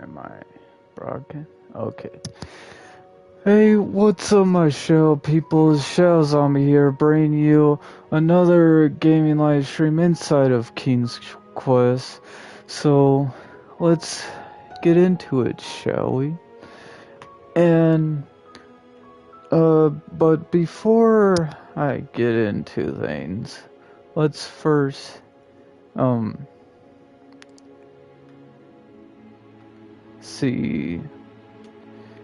Am I broadcast? Okay. Hey, what's up, my Shell people? It's Shell Zombie here, bringing you another gaming live stream inside of King's Quest. So, let's get into it, shall we? And, but before I get into things, let's first, see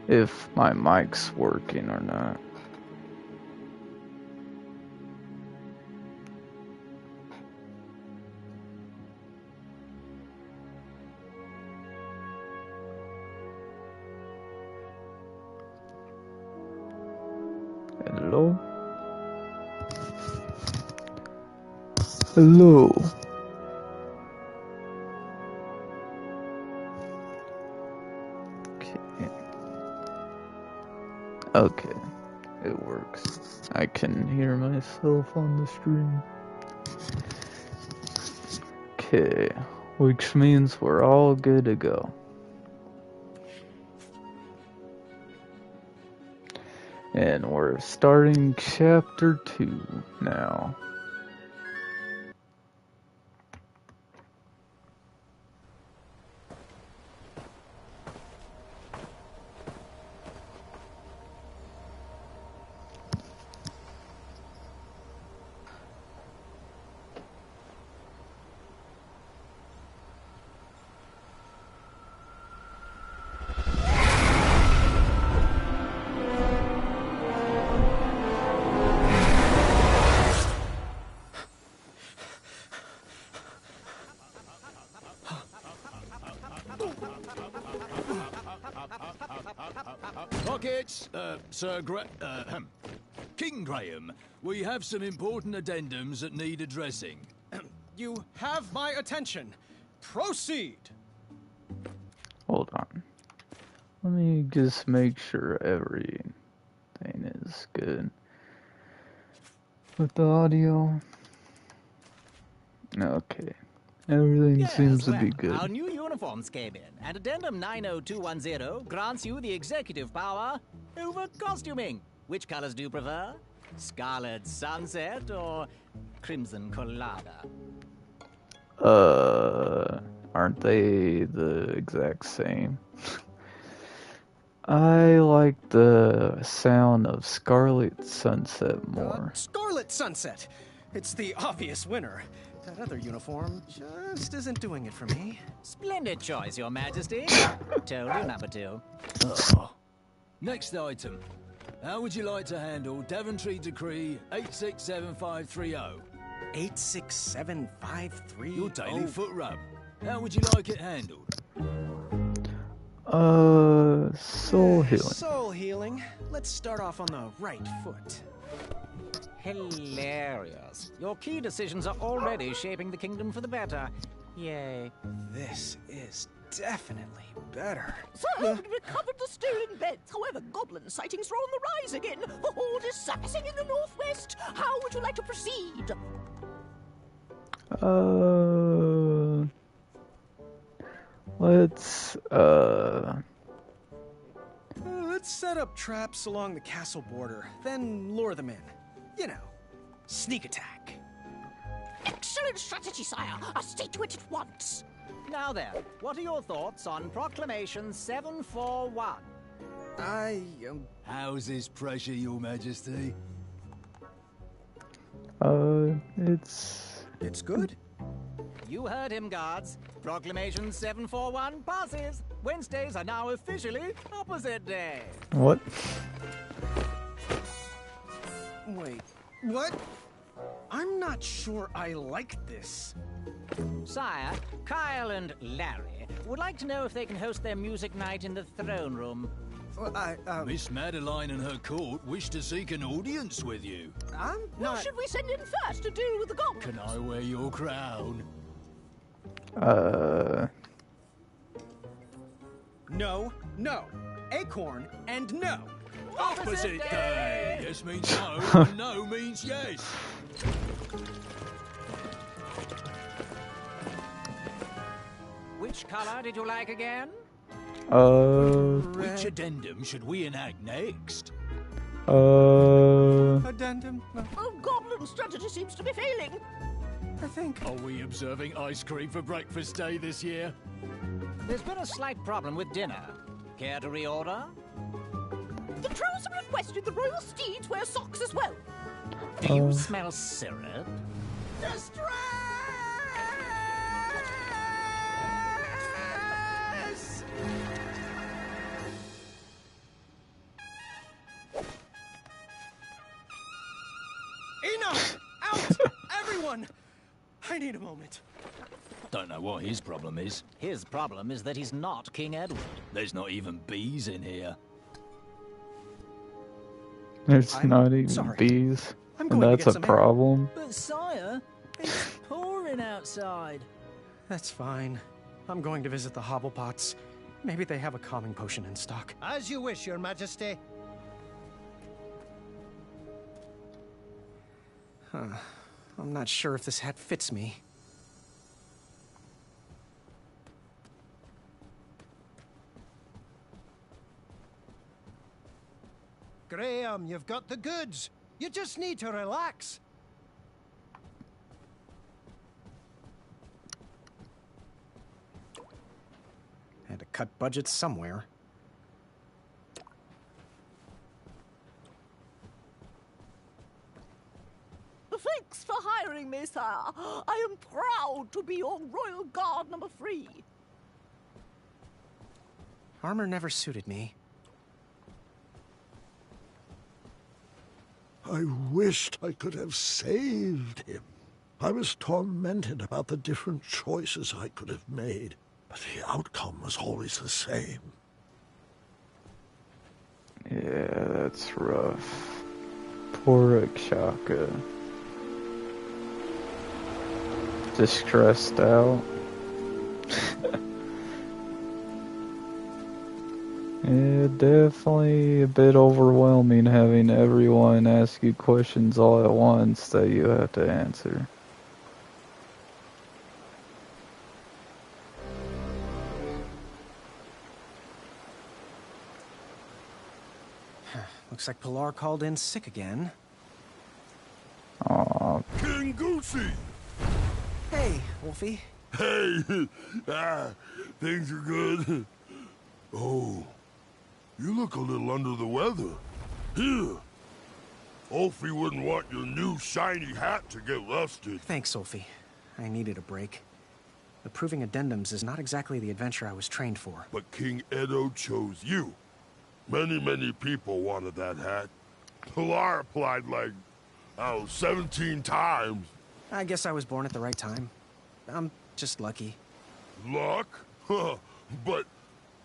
if my mic's working or not. Hello? Hello? Okay, it works. I can hear myself on the stream. Okay, which means we're all good to go. And we're starting chapter 2 now. Pockets, Sir King Graham, we have some important addendums that need addressing. You have my attention. Proceed. Hold on. Let me just make sure everything is good with the audio. Okay. Everything seems to be good. Our new uniforms came in, and Addendum 90210 grants you the executive power over costuming. Which colors do you prefer? Scarlet Sunset or Crimson Colada? Aren't they the exact same? I like the sound of Scarlet Sunset more. Scarlet Sunset. It's the obvious winner. That other uniform just isn't doing it for me. Splendid choice, Your Majesty. Told you, number 2. Next item. How would you like to handle Daventry Decree 867530? 867530? Your daily foot rub. How would you like it handled? Soul healing. Soul healing. Let's start off on the right foot. Hilarious. Your key decisions are already shaping the kingdom for the better. Yay. This is definitely better. Sir, we've recovered the stolen beds. However, goblin sightings are on the rise again. The horde is surfacing in the northwest. How would you like to proceed? Let's set up traps along the castle border, then lure them in. You know, sneak attack. Excellent strategy, sire. I'll see to it at once. Now then, what are your thoughts on Proclamation 741? How's this pressure, Your Majesty? It's good. You heard him, guards. Proclamation 741 passes. Wednesdays are now officially opposite day. What? Wait, what? I'm not sure I like this. Sire, Kyle and Larry would like to know if they can host their music night in the throne room. Miss Madeline and her court wish to seek an audience with you. I'm Who not... should we send in first to deal with the goblins? Can I wear your crown? No, no. Acorn, and no. Opposite day! Yes means no, and no means yes. Which color did you like again? Which addendum should we enact next? Addendum? No, Oh, Goblin strategy seems to be failing. I think. Are we observing ice cream for breakfast day this year? There's been a slight problem with dinner. Care to reorder? The trolls have requested the royal steeds wear socks as well. Do you smell syrup? Distress! Enough! Out! Everyone! I need a moment. Don't know what his problem is. His problem is that he's not King Edward. There's not even bees in here. There's I'm not even sorry. bees. I'm And going to that's get a some air. problem. But sire, it's pouring outside. That's fine. I'm going to visit the Hobblepots. Maybe they have a calming potion in stock. As you wish, Your Majesty. I'm not sure if this hat fits me. Graham, you've got the goods. You just need to relax. Had to cut budgets somewhere. Thanks for hiring me, sir. I am proud to be your royal guard number 3. Armor never suited me. I wished I could have saved him. I was tormented about the different choices I could have made, but the outcome was always the same. Yeah, that's rough. Poor Akshaka. Just stressed out. Yeah, definitely a bit overwhelming having everyone ask you questions all at once that you have to answer. Looks like Pilar called in sick again. Aw, King Goosey! Hey, Wolfie. Hey! Things are good. Oh, you look a little under the weather. Here. Wolfie wouldn't want your new shiny hat to get rusted. Thanks, Sophie. I needed a break. Approving addendums is not exactly the adventure I was trained for. But King Edo chose you. Many people wanted that hat. Pilar applied like, 17 times. I guess I was born at the right time. I'm just lucky. Luck? Huh. But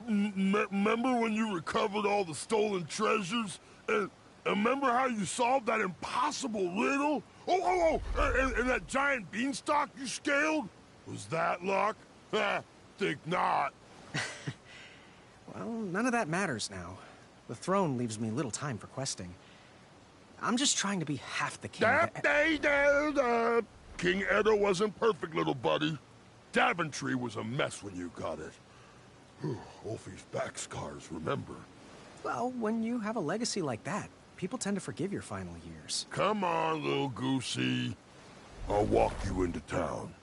remember when you recovered all the stolen treasures? And remember how you solved that impossible riddle? And that giant beanstalk you scaled? Was that luck? Think not. Well, none of that matters now. The throne leaves me little time for questing. I'm just trying to be half the king. King Edo wasn't perfect, little buddy. Daventry was a mess when you got it. Wolfie's back scars, remember? Well, when you have a legacy like that, people tend to forgive your final years. Come on, little goosey. I'll walk you into town.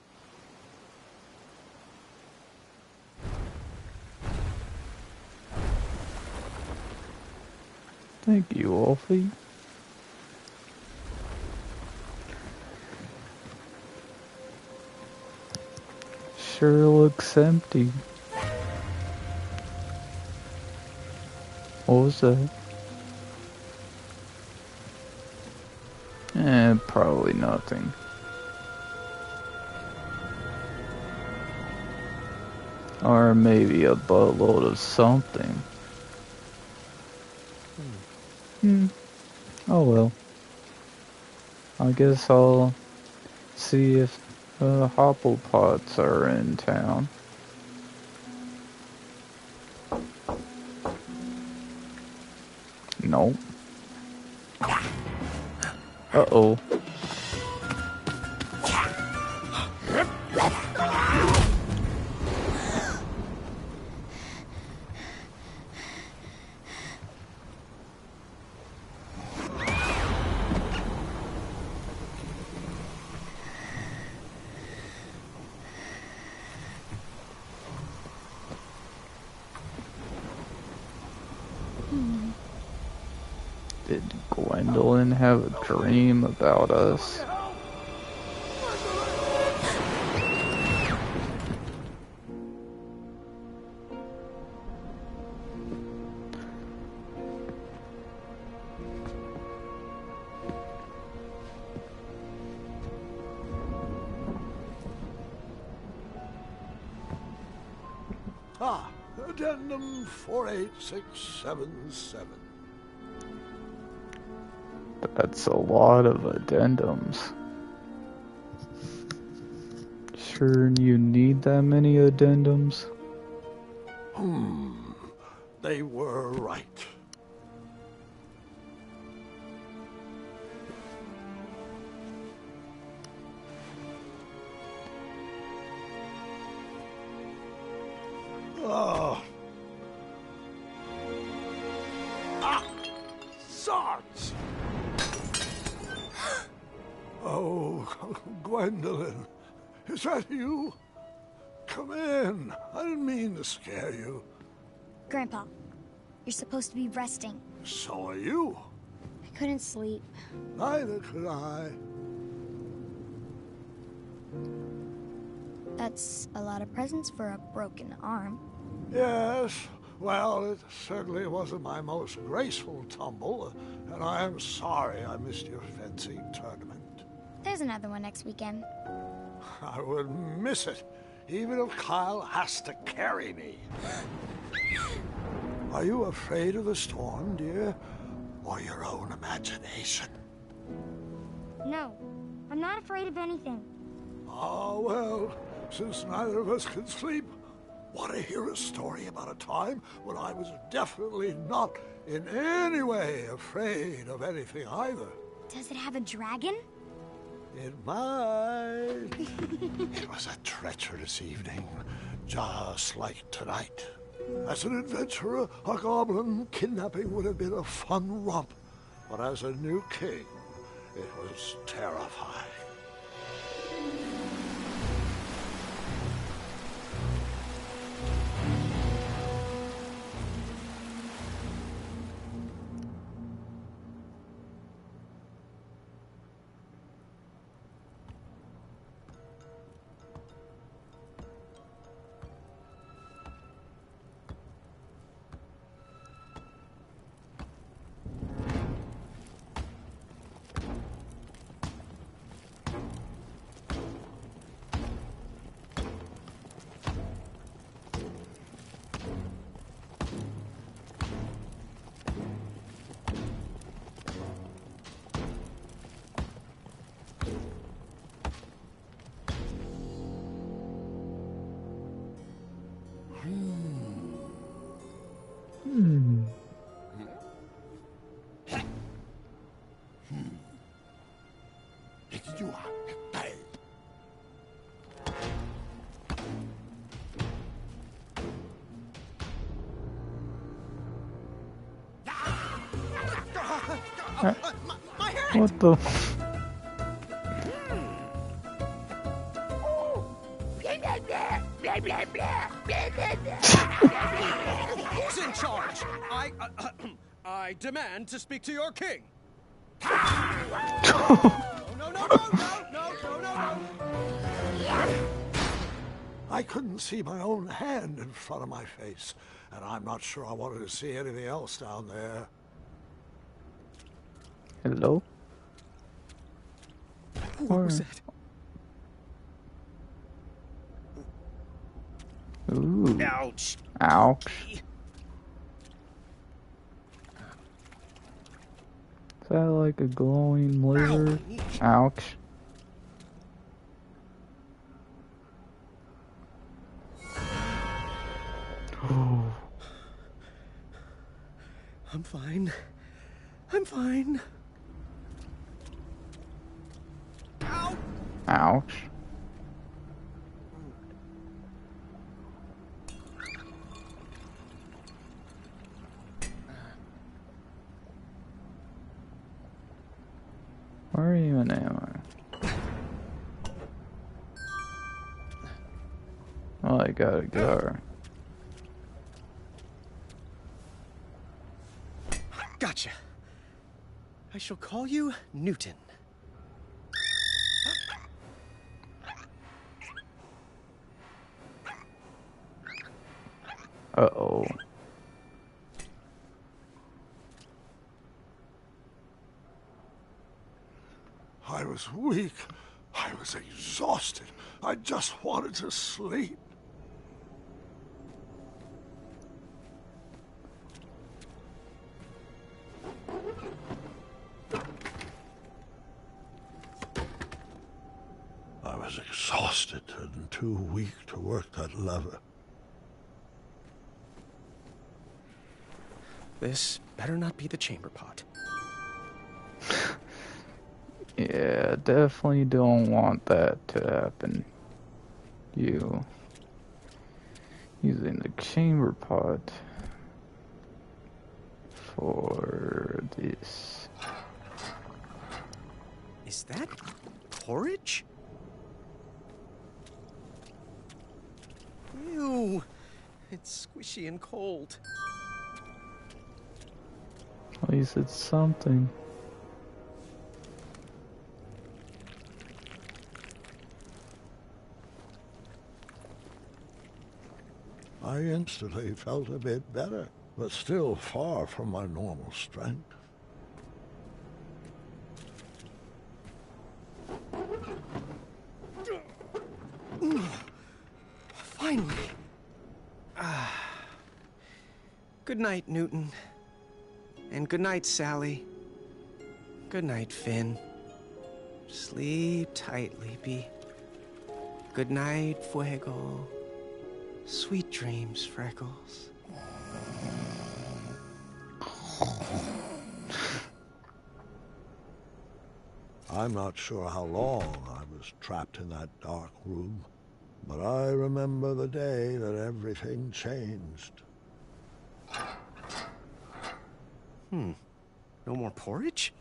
thank you, Wolfie. Sure looks empty. What was that? Probably nothing. Or maybe a buttload of something. Oh well. I guess I'll see if the Hobblepots are in town. Nope. Uh-oh. Did Gwendolyn have a dream about us? Ah, Addendum 48677. That's a lot of addendums. Sure you need that many addendums? They were right. Oh. Ah! Zods! Oh, Gwendolyn, is that you? Come in. I didn't mean to scare you. Grandpa, you're supposed to be resting. So are you. I couldn't sleep. Neither could I. That's a lot of presents for a broken arm. Yes, well, it certainly wasn't my most graceful tumble, and I am sorry I missed your fencing tournament. There's another one next weekend. I would miss it, even if Kyle has to carry me. Are you afraid of the storm, dear? Or your own imagination? No, I'm not afraid of anything. Ah, well, since neither of us can sleep, want to hear a story about a time when I was definitely not in any way afraid of anything either? Does it have a dragon? It might. It was a treacherous evening, just like tonight. As an adventurer, a goblin kidnapping would have been a fun romp, but as a new king, it was terrifying. What the? Who's in charge? I demand to speak to your king. No. I couldn't see my own hand in front of my face, and I'm not sure I wanted to see anything else down there. Hello? What was that? Ooh. Ouch. Ouch. Is that like a glowing lizard? Ouch. Oh. I'm fine. I'm fine. Ow! Ouch. Where are you in ammo? Oh, I gotta go. Gotcha. I shall call you Newton. Uh-oh. I was weak. I was exhausted. I just wanted to sleep. I was exhausted and too weak to work that lever. This better not be the chamber pot. Yeah, definitely don't want that to happen. You using the chamber pot for this. Is that porridge? Ew, it's squishy and cold. At least it's something. I instantly felt a bit better, but still far from my normal strength. Finally. Good night, Newton. And good night, Sally. Good night, Finn. Sleep tight, Leapy. Good night, Fuego. Sweet dreams, Freckles. I'm not sure how long I was trapped in that dark room, but I remember the day that everything changed. No more porridge?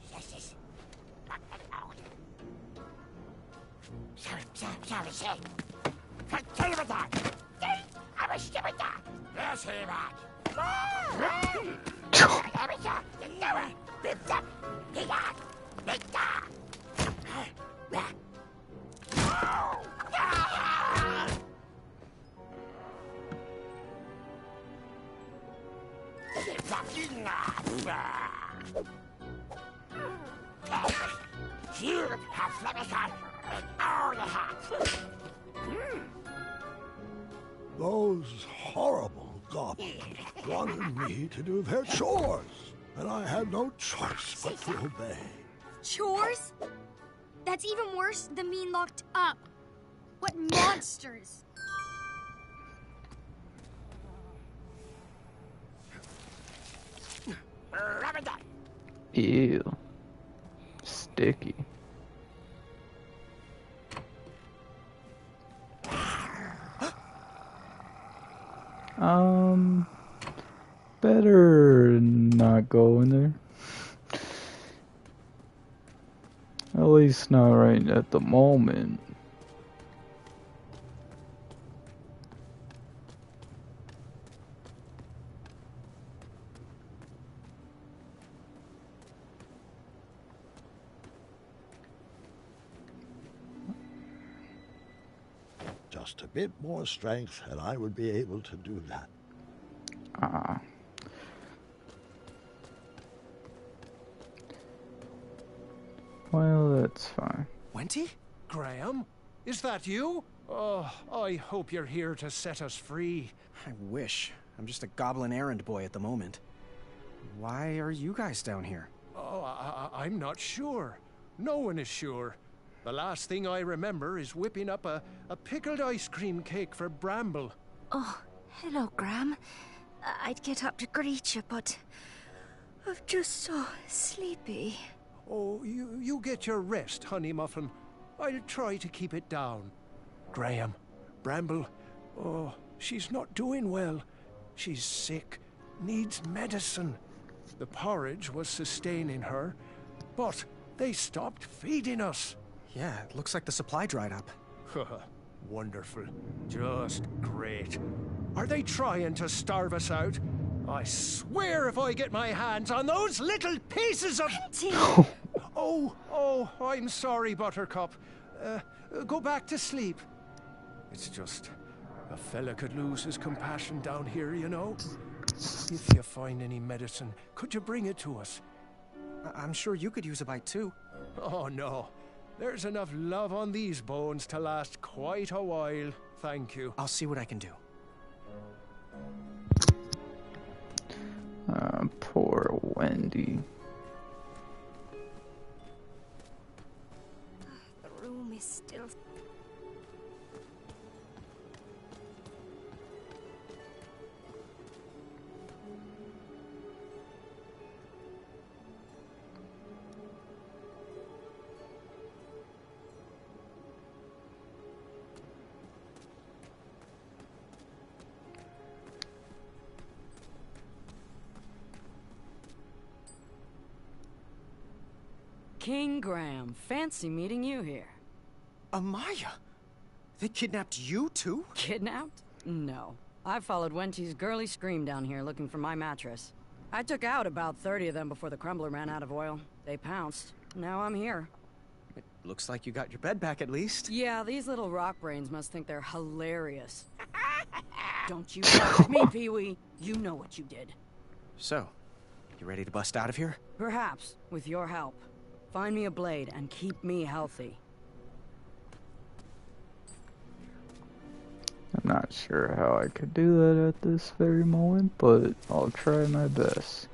Those horrible goblins wanted me to do their chores, and I had no choice but to obey. Chores? That's even worse than being locked up. What monsters! Ew. Sticky. Better not go in there. At least not right at the moment. Just a bit more strength, and I would be able to do that. Well, that's fine. Wenty? Graham? Is that you? Oh, I hope you're here to set us free. I wish. I'm just a goblin errand boy at the moment. Why are you guys down here? Oh, I'm not sure. No one is sure. The last thing I remember is whipping up a pickled ice cream cake for Bramble. Oh, hello, Graham. I'd get up to greet you, but I'm just so sleepy. Oh, you get your rest, Honey Muffin. I'll try to keep it down. Graham, Bramble, oh, she's not doing well. She's sick, needs medicine. The porridge was sustaining her, but they stopped feeding us. Yeah, it looks like the supply dried up. Wonderful. Just great. Are they trying to starve us out? I swear if I get my hands on those little pieces of... Oh, I'm sorry, Buttercup. Go back to sleep. It's just, a fella could lose his compassion down here, you know? If you find any medicine, could you bring it to us? I'm sure you could use a bite too. Oh, no. There's enough love on these bones to last quite a while. Thank you. I'll see what I can do. Poor Wendy. The room is still... King Graham, fancy meeting you here. Amaya? They kidnapped you too? Kidnapped? No. I followed Wenty's girly scream down here looking for my mattress. I took out about 30 of them before the crumbler ran out of oil. They pounced. Now I'm here. It looks like you got your bed back at least. Yeah, these little rock brains must think they're hilarious. Don't you laugh at me, Pee-wee. You know what you did. So, you ready to bust out of here? Perhaps, with your help. Find me a blade and keep me healthy. I'm not sure how I could do that at this very moment, but I'll try my best.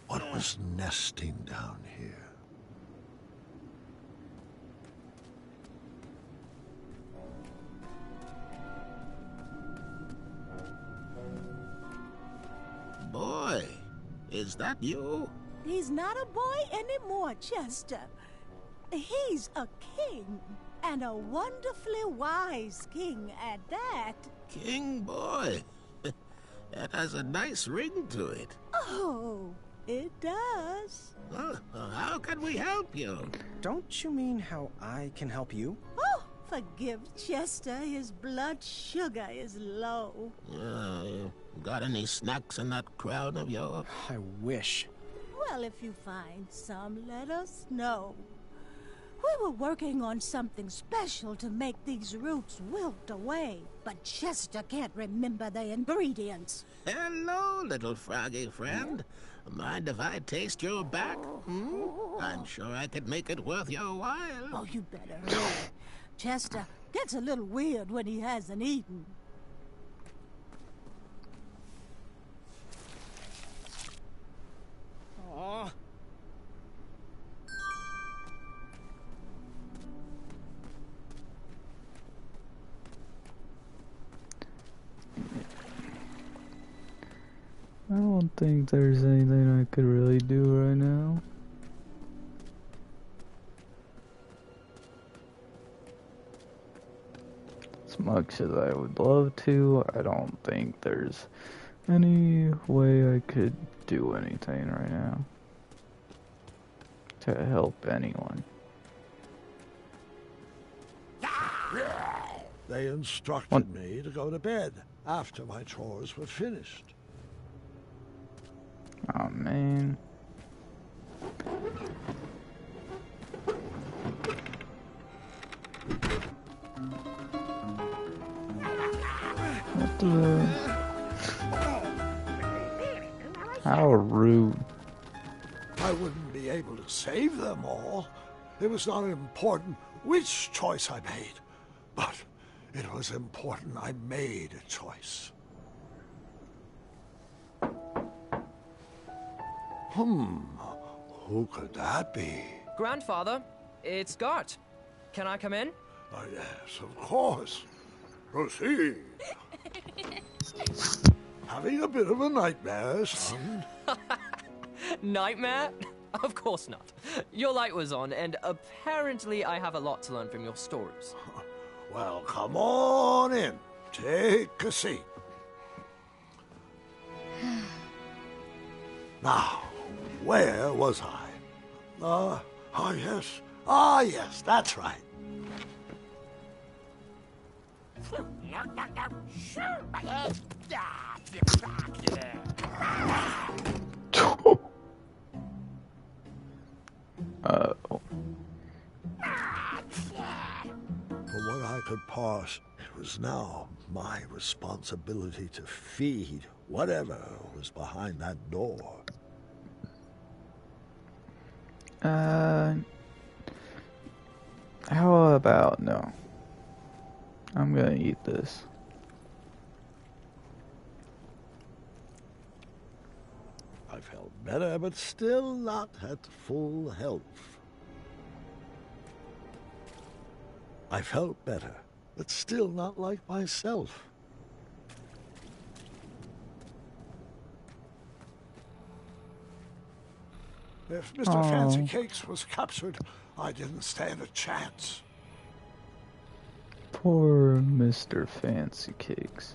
What was nesting down here? Boy, is that you? He's not a boy anymore, Chester. He's a king, and a wonderfully wise king at that. King Boy. That has a nice ring to it. Oh, it does. How can we help you? Don't you mean how I can help you? Oh, forgive Chester. His blood sugar is low. Got any snacks in that crown of yours? I wish. Well, if you find some, let us know. We were working on something special to make these roots wilt away, but Chester can't remember the ingredients. Hello, little froggy friend. Mind if I taste your back? I'm sure I could make it worth your while. Oh, you better hurry. Chester gets a little weird when he hasn't eaten. Aw. I don't think there's anything I could really do right now. As much as I would love to, I don't think there's any way I could do anything right now to help anyone. They instructed me to go to bed after my chores were finished. Oh man. What the? How rude. I wouldn't be able to save them all. It was not important which choice I made, but it was important I made a choice. Who could that be? Grandfather, it's Gart. Can I come in? Yes, of course. Proceed. Having a bit of a nightmare, son? Nightmare? Of course not. Your light was on, and apparently I have a lot to learn from your stories. Well, come on in. Take a seat. Now, where was I? Yes. Ah, yes, that's right. From what I could parse, it was now my responsibility to feed whatever was behind that door. How about no? I'm gonna eat this. I felt better, but still not at full health. I felt better, but still not like myself. If Mr. Fancy Cakes was captured, I didn't stand a chance. Poor Mr. Fancy Cakes.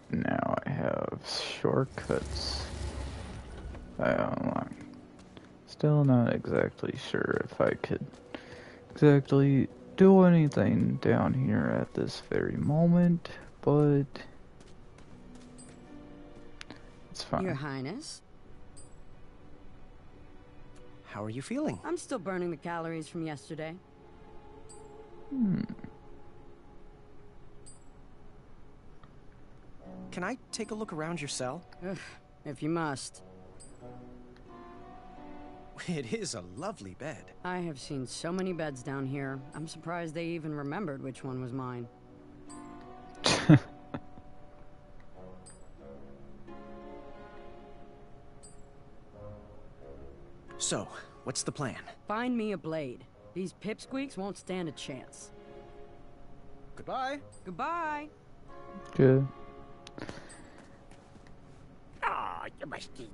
Now I have shortcuts. I'm still not exactly sure if I could exactly do anything down here at this very moment, but it's fine. Your Highness? How are you feeling? I'm still burning the calories from yesterday. Can I take a look around your cell? If you must. It is a lovely bed. I have seen so many beds down here. I'm surprised they even remembered which one was mine. So, what's the plan? Find me a blade. These pipsqueaks won't stand a chance. Goodbye. Goodbye. Good. Oh, you must be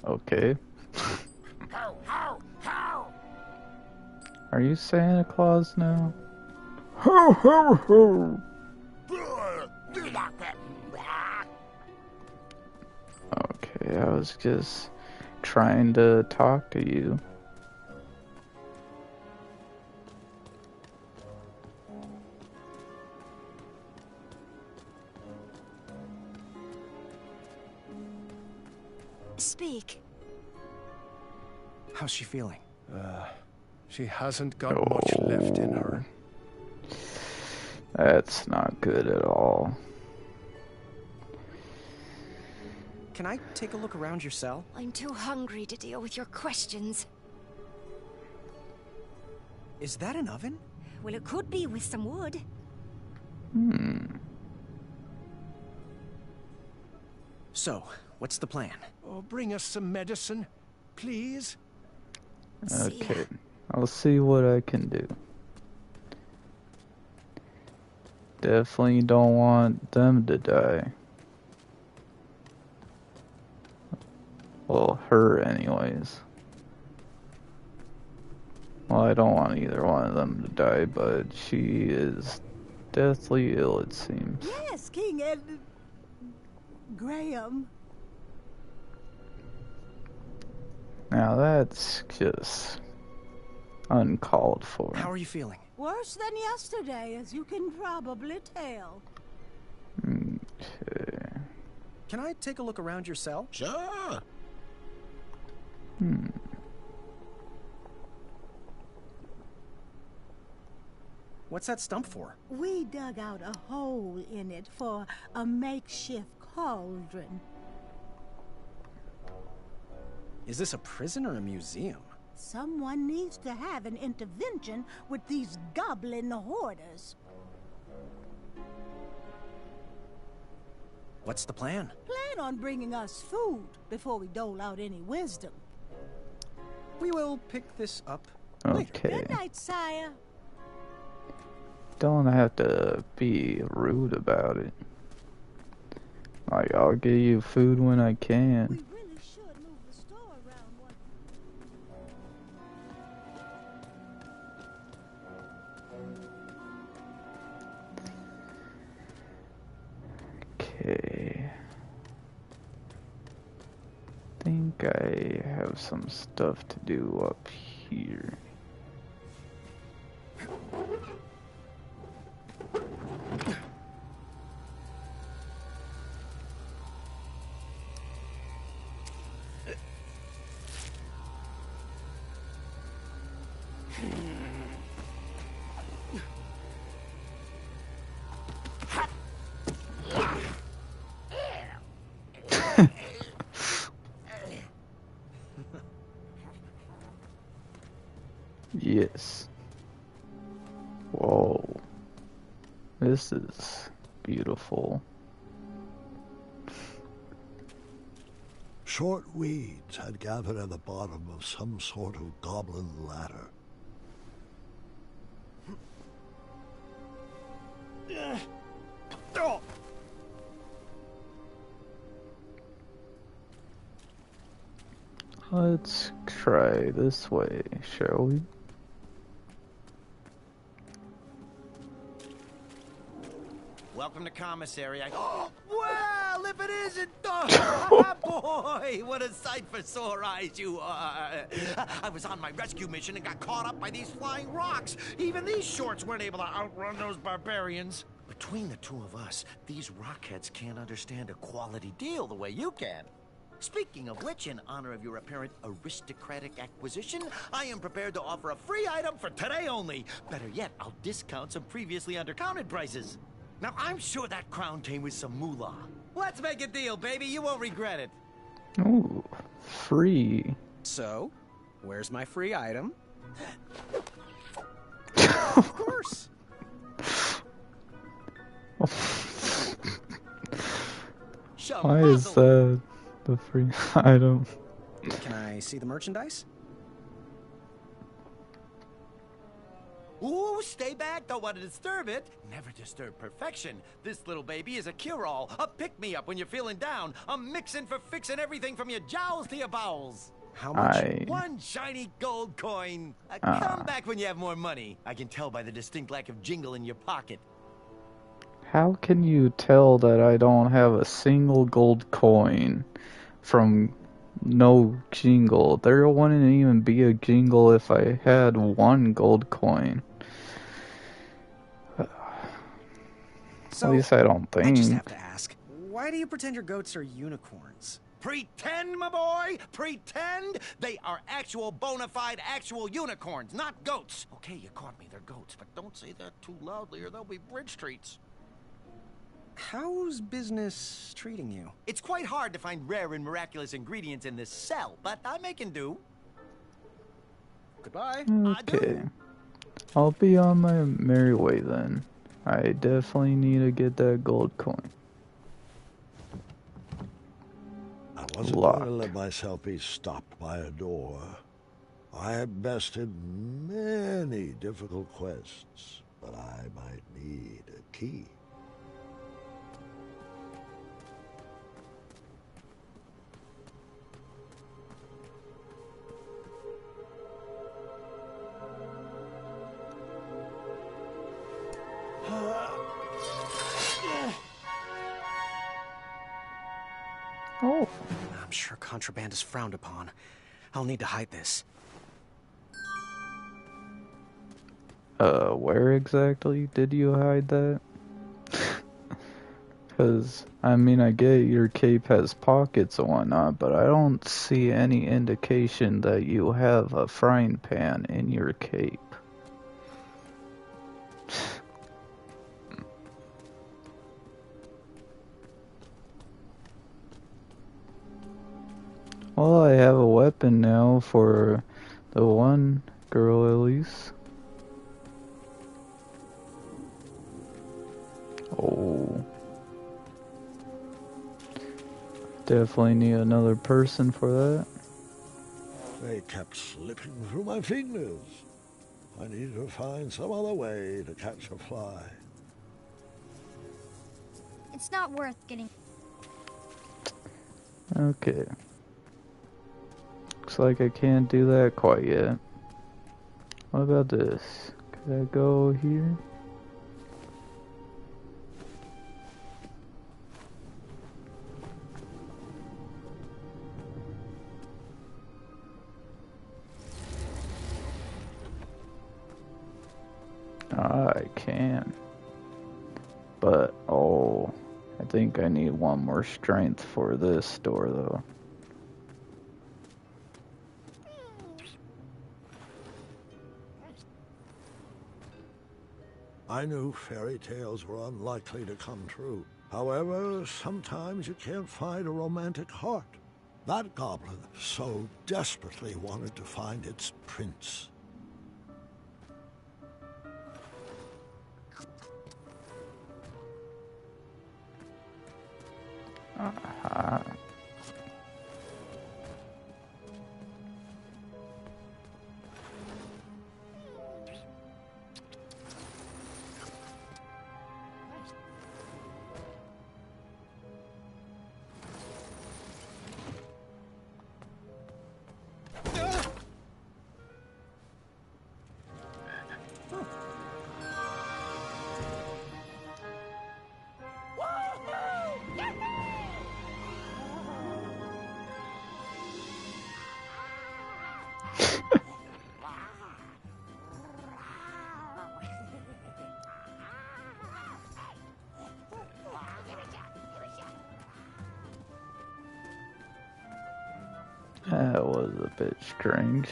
Okay. How? Are you Santa Claus now? Ho ho ho! Okay, I was just trying to talk to you. Speak. How's she feeling? She hasn't got much left in her. That's not good at all. Can I take a look around your cell? I'm too hungry to deal with your questions. Is that an oven? Well, it could be with some wood. So, what's the plan? Oh, bring us some medicine, please. Okay, I'll see what I can do. Definitely don't want them to die. Well, her anyways. Well, I don't want either one of them to die, but she is deathly ill, it seems. Yes, King Ed... Graham. Now that's just uncalled for. How are you feeling? Worse than yesterday, as you can probably tell. Okay. Can I take a look around your cell? Sure. What's that stump for? We dug out a hole in it for a makeshift cauldron. Is this a prison or a museum? Someone needs to have an intervention with these goblin hoarders. What's the plan? Plan on bringing us food before we dole out any wisdom. We will pick this up Okay. Good night, sire. Don't have to be rude about it. Like, I'll give you food when I can. We really should move the store around one. Okay. Think I have some stuff to do up here. Yes. Whoa. This is beautiful. Short weeds had gathered at the bottom of some sort of goblin ladder. Let's try this way, shall we? Welcome to commissary. Well, if it isn't, oh, boy, what a sight for sore eyes you are. I was on my rescue mission and got caught up by these flying rocks. Even these shorts weren't able to outrun those barbarians. Between the two of us, these rockheads can't understand a quality deal the way you can. Speaking of which, in honor of your apparent aristocratic acquisition, I am prepared to offer a free item for today only. Better yet, I'll discount some previously undercounted prices. Now, I'm sure that crown came with some moolah. Let's make a deal, baby. You won't regret it. Ooh, free. So, where's my free item? Of course. Why is that the free item? Can I see the merchandise? Ooh, stay back. Don't want to disturb it. Never disturb perfection. This little baby is a cure-all, a pick-me-up when you're feeling down, a mixin' for fixing everything from your jowls to your bowels. How much? One shiny gold coin. Come back when you have more money. I can tell by the distinct lack of jingle in your pocket. How can you tell that I don't have a single gold coin from no jingle? There wouldn't even be a jingle if I had one gold coin. So, at least I don't think. I just have to ask, why do you pretend your goats are unicorns? Pretend, my boy! Pretend! They are actual, bona fide, actual unicorns, not goats. Okay, you caught me, they're goats, but don't say that too loudly or they'll be bridge treats. How's business treating you? It's quite hard to find rare and miraculous ingredients in this cell, but I'm making do. Goodbye. Okay. I'll be on my merry way then. I definitely need to get that gold coin. I wasn't going to let myself be stopped by a door. I had bested many difficult quests, but I might need a key. Oh. I'm sure contraband is frowned upon. I'll need to hide this. Where exactly did you hide that? Because, I mean, I get your cape has pockets and whatnot, but I don't see any indication that you have a frying pan in your cape. Well, I have a weapon now for the one girl at least. Oh. Definitely need another person for that. They kept slipping through my fingers. I need to find some other way to catch a fly. It's not worth getting... Okay. Looks like I can't do that quite yet. What about this? Could I go here? I can. But, oh, I think I need one more strength for this door, though. I knew fairy tales were unlikely to come true. However, sometimes you can't find a romantic heart. That goblin so desperately wanted to find its prince. That was a bit strange,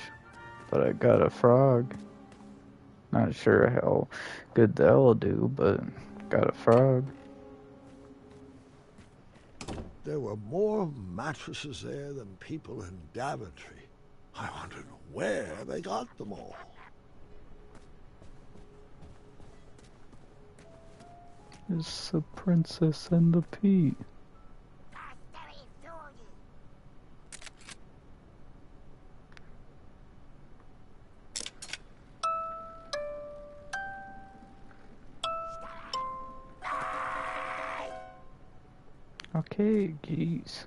but I got a frog. Not sure how good that will do, but got a frog. There were more mattresses there than people in Daventry. I wondered where they got them all. It's the Princess and the Pea. Okay, geez.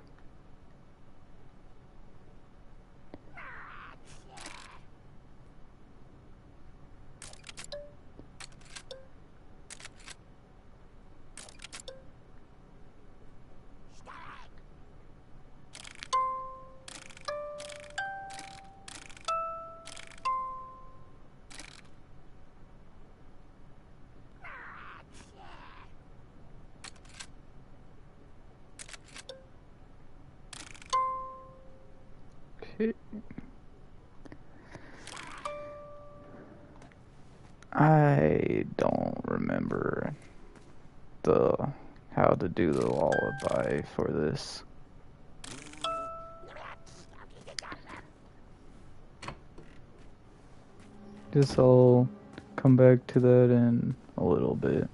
I don't remember how to do the lullaby for this. Guess I'll come back to that in a little bit.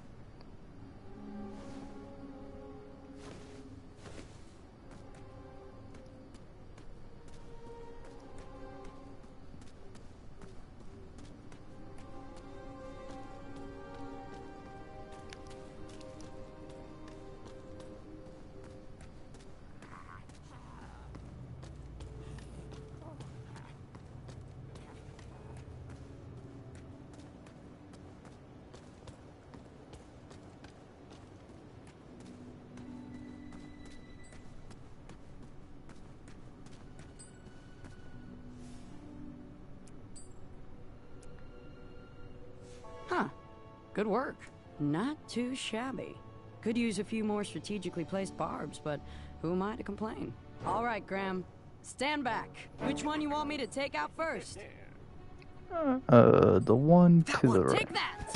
Huh. Good work. Not too shabby. Could use a few more strategically placed barbs, but who am I to complain? All right, Graham. Stand back. Which one you want me to take out first? The one to the right. Take that!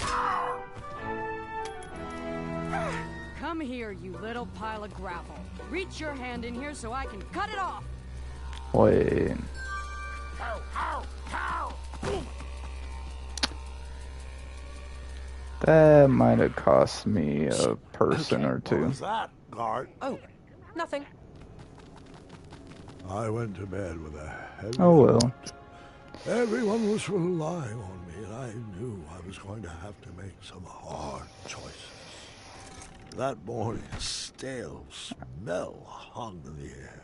Come here, you little pile of gravel. Reach your hand in here so I can cut it off. Wait. That might have cost me a person or two. What was that, guard? Oh, nothing. I went to bed with a heavy Oh well. heart. Everyone was relying on me, and I knew I was going to have to make some hard choices. That morning, a stale smell hung in the air.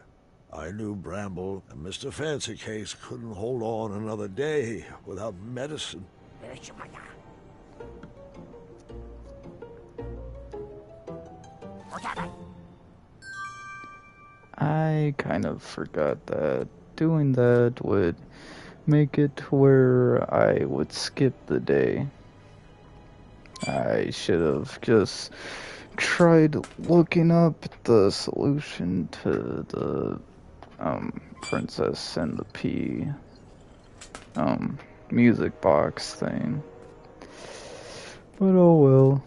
I knew Bramble and Mr. Fancy Cakes couldn't hold on another day without medicine. I kind of forgot that doing that would make it to where I would skip the day. I should have just tried looking up the solution to the Princess and the Pea music box thing. But oh well.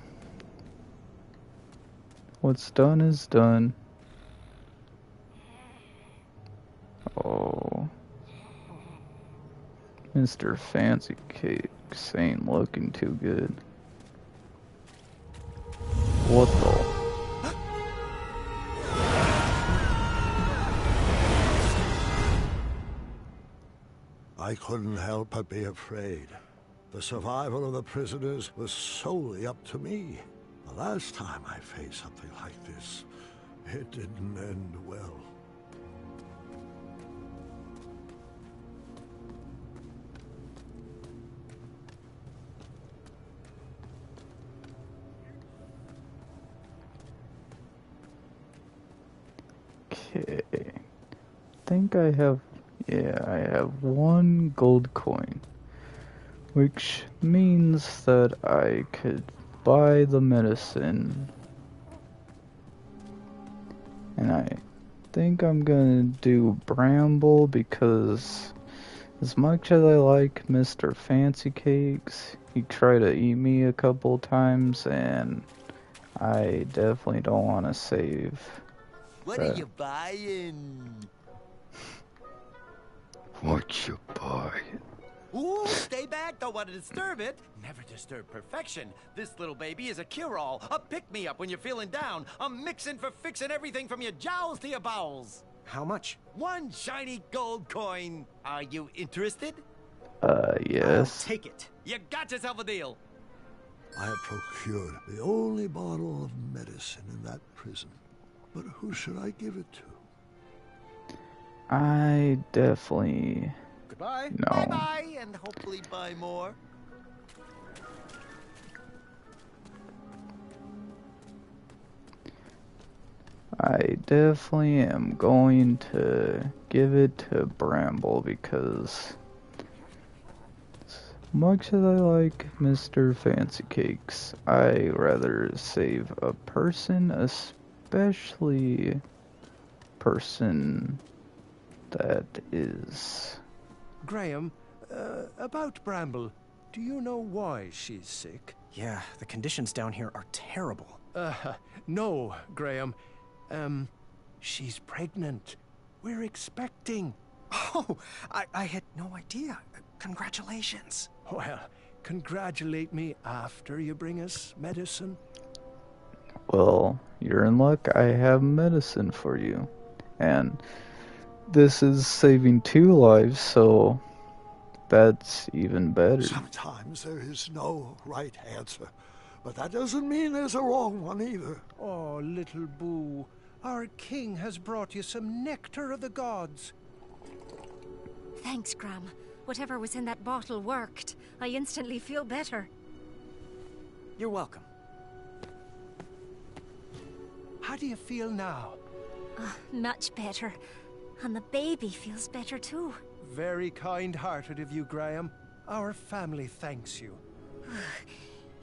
What's done is done. Oh. Mr. Fancy Cakes ain't looking too good. What the? I couldn't help but be afraid. The survival of the prisoners was solely up to me. The last time I faced something like this, it didn't end well. Okay. Think I have, yeah, I have 1 gold coin, which means that I could buy the medicine. And I think I'm gonna do Bramble because as much as I like Mr. Fancy Cakes, he tried to eat me a couple times and I definitely don't want to save. What are you buying? What you buying? Ooh, stay back. Don't want to disturb it. Never disturb perfection. This little baby is a cure-all, a pick-me-up when you're feeling down, a mixin' for fixing everything from your jowls to your bowels. How much? 1 shiny gold coin. Are you interested? Yes. I'll take it. You got yourself a deal. I had procured the only bottle of medicine in that prison. But who should I give it to? I definitely... Goodbye. No. Bye-bye, and hopefully buy more. I definitely am going to give it to Bramble because as much as I like Mr. Fancy Cakes, I rather save a person, especially person that is... Graham, about Bramble, do you know why she's sick? Yeah, the conditions down here are terrible. No, Graham. She's pregnant. We're expecting. Oh, I had no idea. Congratulations. Well, congratulate me after you bring us medicine. Well, you're in luck. I have medicine for you. And this is saving 2 lives, so that's even better. Sometimes there is no right answer, but that doesn't mean there's a wrong one either. Oh, little Boo, our king has brought you some nectar of the gods. Thanks, Graham. Whatever was in that bottle worked. I instantly feel better. You're welcome. How do you feel now? Much better. And the baby feels better too. Very kind-hearted of you, Graham. Our family thanks you.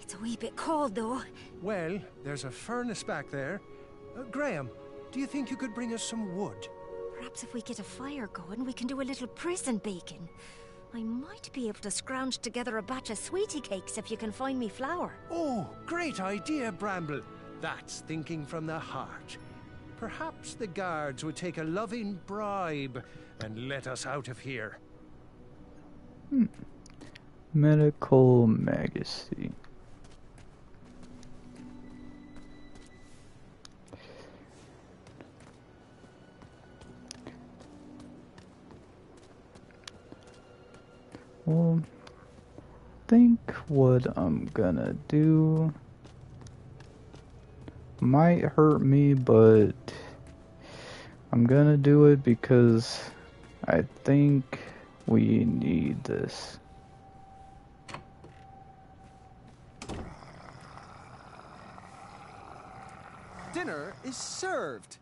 It's a wee bit cold, though. Well, there's a furnace back there. Graham, do you think you could bring us some wood? Perhaps if we get a fire going, we can do a little prison baking. I might be able to scrounge together a batch of sweetie cakes if you can find me flour. Oh, great idea, Bramble. That's thinking from the heart. Perhaps the guards would take a loving bribe and let us out of here. Medical magazine. Well, I think what I'm gonna do might hurt me, but I'm gonna do it because I think we need this. Dinner is served.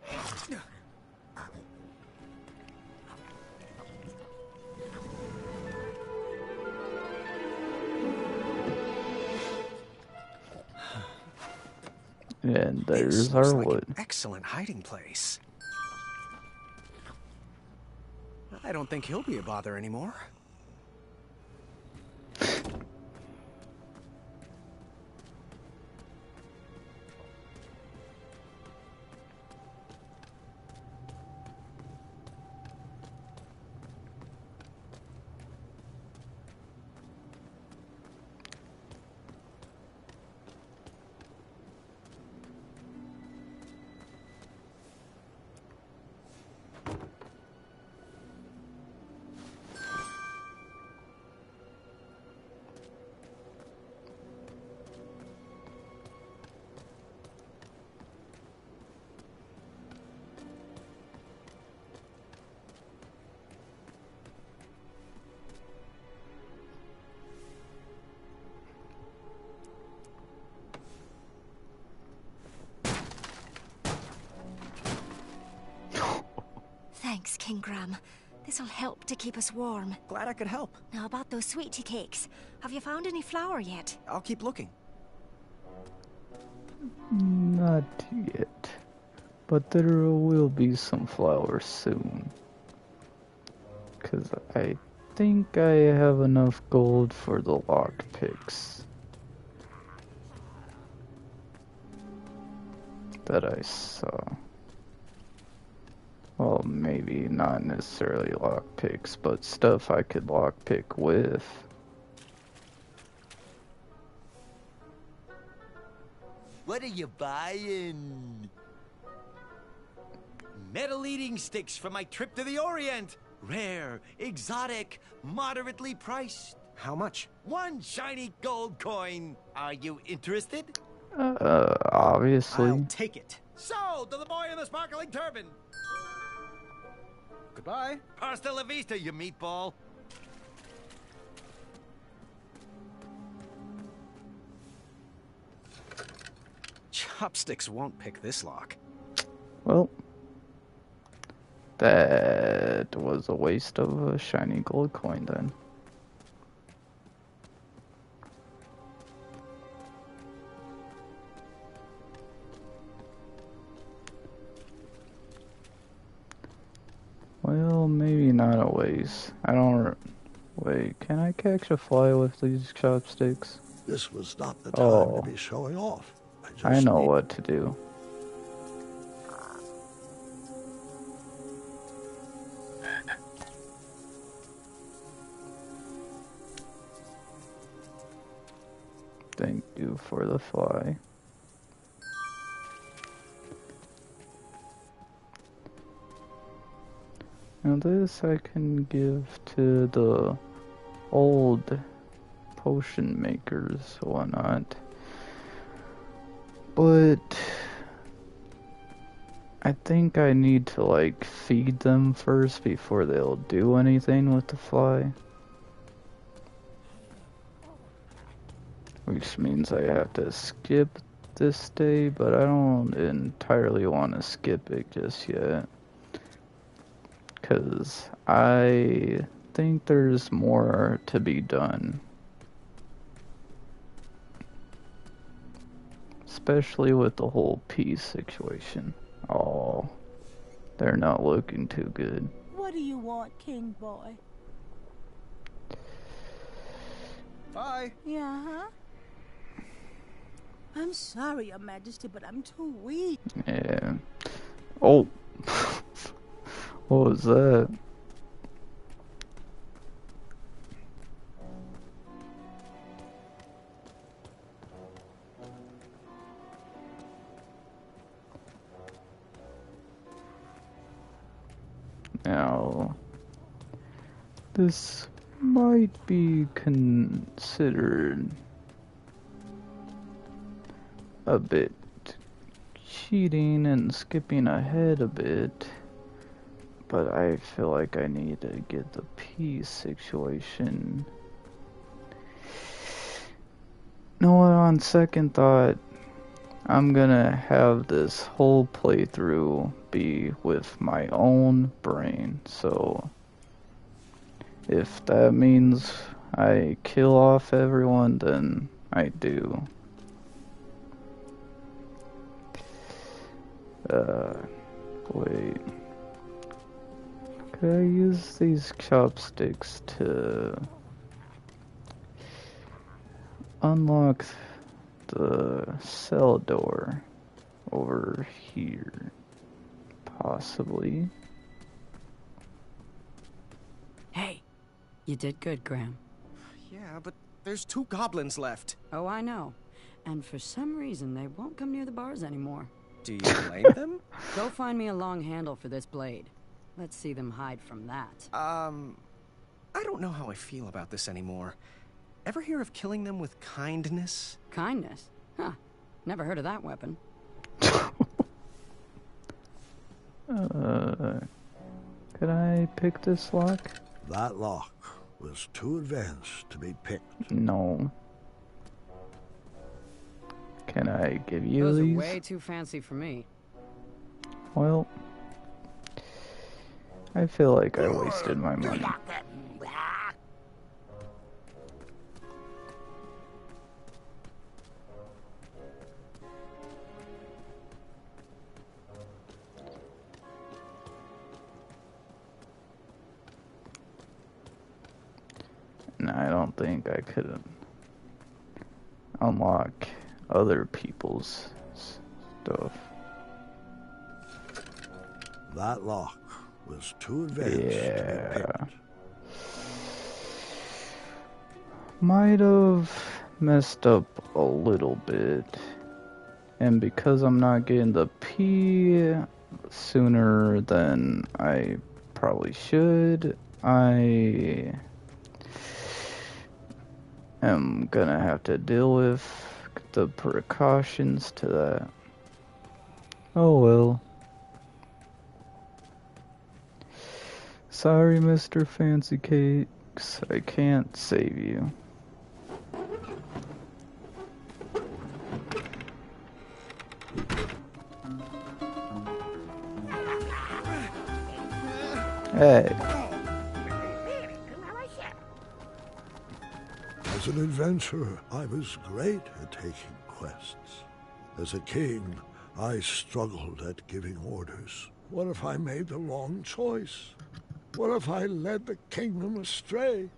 And there's This our looks like wood. an excellent hiding place. I don't think he'll be a bother anymore. Thanks, King Graham. This'll help to keep us warm. Glad I could help. Now about those sweetie cakes. Have you found any flour yet? I'll keep looking. Not yet. But there will be some flowers soon. 'Cause I think I have enough gold for the lockpicks that I saw. Well, maybe not necessarily lockpicks, but stuff I could lockpick with. What are you buying? Metal eating sticks for my trip to the Orient. Rare, exotic, moderately priced. How much? 1 shiny gold coin. Are you interested? Obviously. I'll take it. So, to the boy in the sparkling turban. Goodbye. Hasta la vista, you meatball. Chopsticks won't pick this lock. Well, that was a waste of a shiny gold coin then. Well, maybe not a waste. I don't... Wait, can I catch a fly with these chopsticks? This was not the time to be showing off. I know what to do. Thank you for the fly. Now this I can give to the old potion makers or whatnot. But I think I need to like feed them first before they'll do anything with the fly. Which means I have to skip this day, but I don't entirely want to skip it just yet. 'Cause I think there's more to be done. Especially with the whole peace situation. Oh, they're not looking too good. What do you want, King Boy? Bye. Yeah, huh? I'm sorry, Your Majesty, but I'm too weak. Yeah. Oh. What was that? Now, this might be considered a bit cheating and skipping ahead a bit, but I feel like I need to get the peace situation. No, on second thought, I'm gonna have this whole playthrough be with my own brain, so if that means I kill off everyone, then I do. Wait. Could I use these chopsticks to unlock the cell door over here? Possibly. Hey, you did good, Graham. Yeah, but there's 2 goblins left. Oh, I know. And for some reason, they won't come near the bars anymore. Do you blame them? Go find me a long handle for this blade. Let's see them hide from that. I don't know how I feel about this anymore. Ever hear of killing them with kindness? Kindness? Huh. Never heard of that weapon. Could I pick this lock? That lock was too advanced to be picked. No. Can I give you Those these? are way too fancy for me. Well, I feel like I wasted my money. And I don't think I could unlock other people's stuff. That lock was too advanced to be picked. Might have messed up a little bit. And because I'm not getting the P sooner than I probably should, I am gonna have to deal with the precautions to that. Oh well. Sorry, Mr. Fancy Cakes, I can't save you. Hey. As an adventurer, I was great at taking quests. As a king, I struggled at giving orders. What if I made the wrong choice? What if I led the kingdom astray?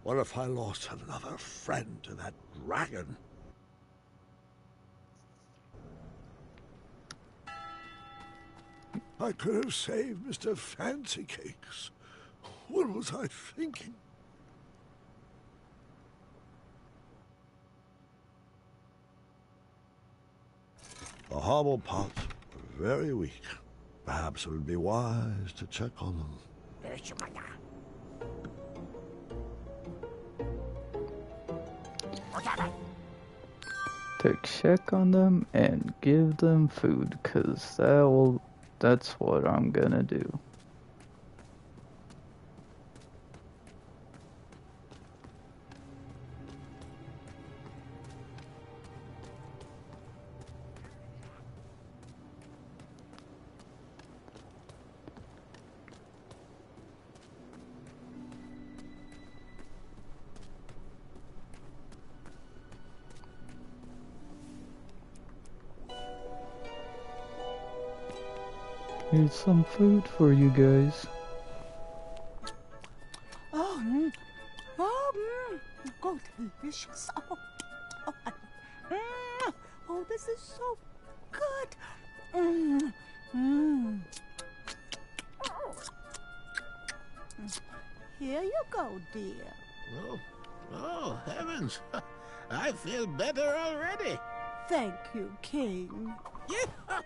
What if I lost another friend to that dragon? I could have saved Mr. Fancy Cakes. What was I thinking? The Hobblepots were very weak. Perhaps it would be wise to check on them. To check on them and give them food, 'cause that's what I'm gonna do. Here's some food for you guys. Oh, oh, delicious. Oh, this is so good. Here you go, dear. Oh, heavens. I feel better already. Thank you, King. Yeah.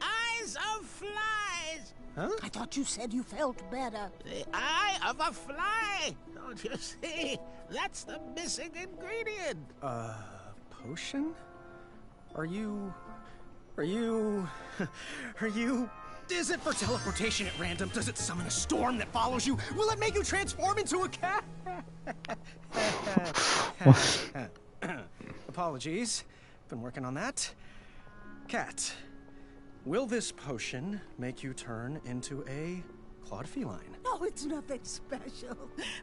Eyes of flies. Huh? I thought you said you felt better. The eye of a fly. Don't you see? That's the missing ingredient. Potion? Are you... Is it for teleportation at random? Does it summon a storm that follows you? Will it make you transform into a cat? Apologies. Been working on that. Cat, will this potion make you turn into a clawed feline? No, it's nothing special.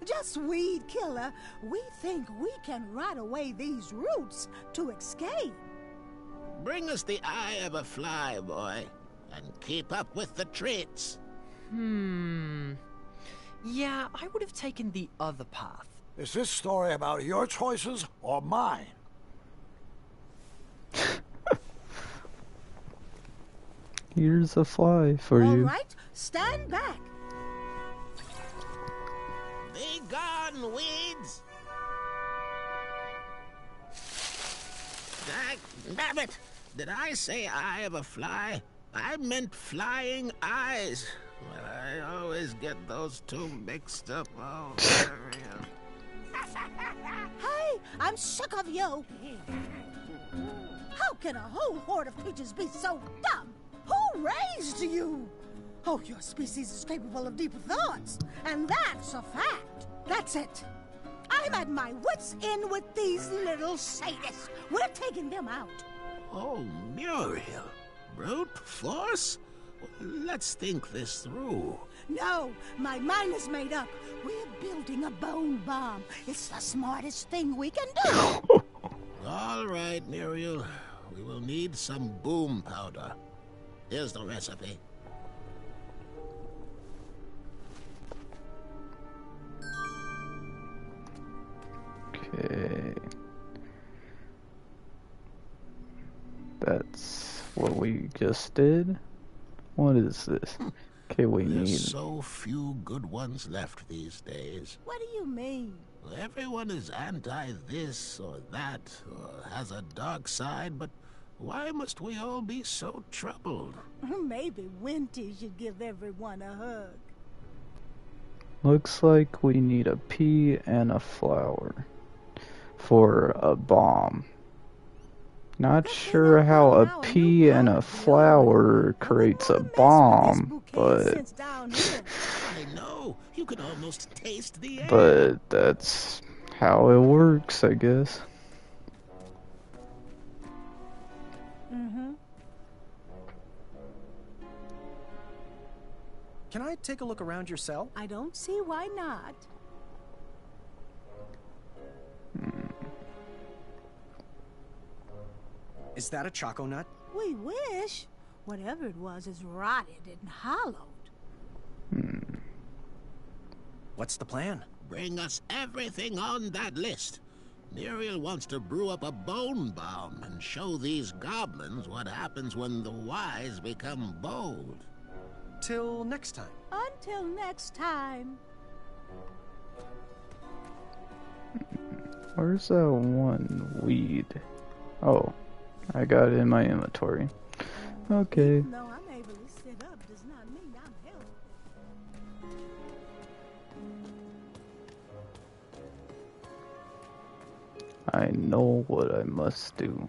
Just weed killer. We think we can rot away these roots to escape. Bring us the eye of a fly, boy, and keep up with the treats. Yeah, I would have taken the other path. Is this story about your choices or mine? Here's a fly for you. All right, stand back. Be gone, weeds! Damn it! Did I say eye of a fly? I meant flying eyes. Well, I always get those two mixed up. Oh, Hey, I'm sick of you. How can a whole horde of creatures be so dumb? Who raised you? Oh, your species is capable of deeper thoughts, and that's a fact. That's it. I'm at my wits' end with these little sadists. We're taking them out. Oh, Muriel. Brute force? Let's think this through. No, my mind is made up. We're building a bone bomb. It's the smartest thing we can do. All right, Muriel. We will need some boom powder. Here's the recipe. Okay. That's what we just did. What is this? Okay, we need... There's so few good ones left these days. What do you mean? Everyone is anti this or that, or has a dark side, but why must we all be so troubled? Maybe Winty should give everyone a hug. Looks like we need a pea and a flower for a bomb. Not sure how a pea and a flower creates a bomb, but... I know, you can almost taste the air. But that's how it works, I guess. Can I take a look around your cell? I don't see why not. Is that a choco nut? We wish. Whatever it was is rotted and hollowed. What's the plan? Bring us everything on that list. Muriel wants to brew up a bone bomb and show these goblins what happens when the wise become bold. Till next time. Until next time. Where's that one weed? Oh, I got it in my inventory. Okay. Even though I'm able to sit up does not mean I'm healthy. I know what I must do.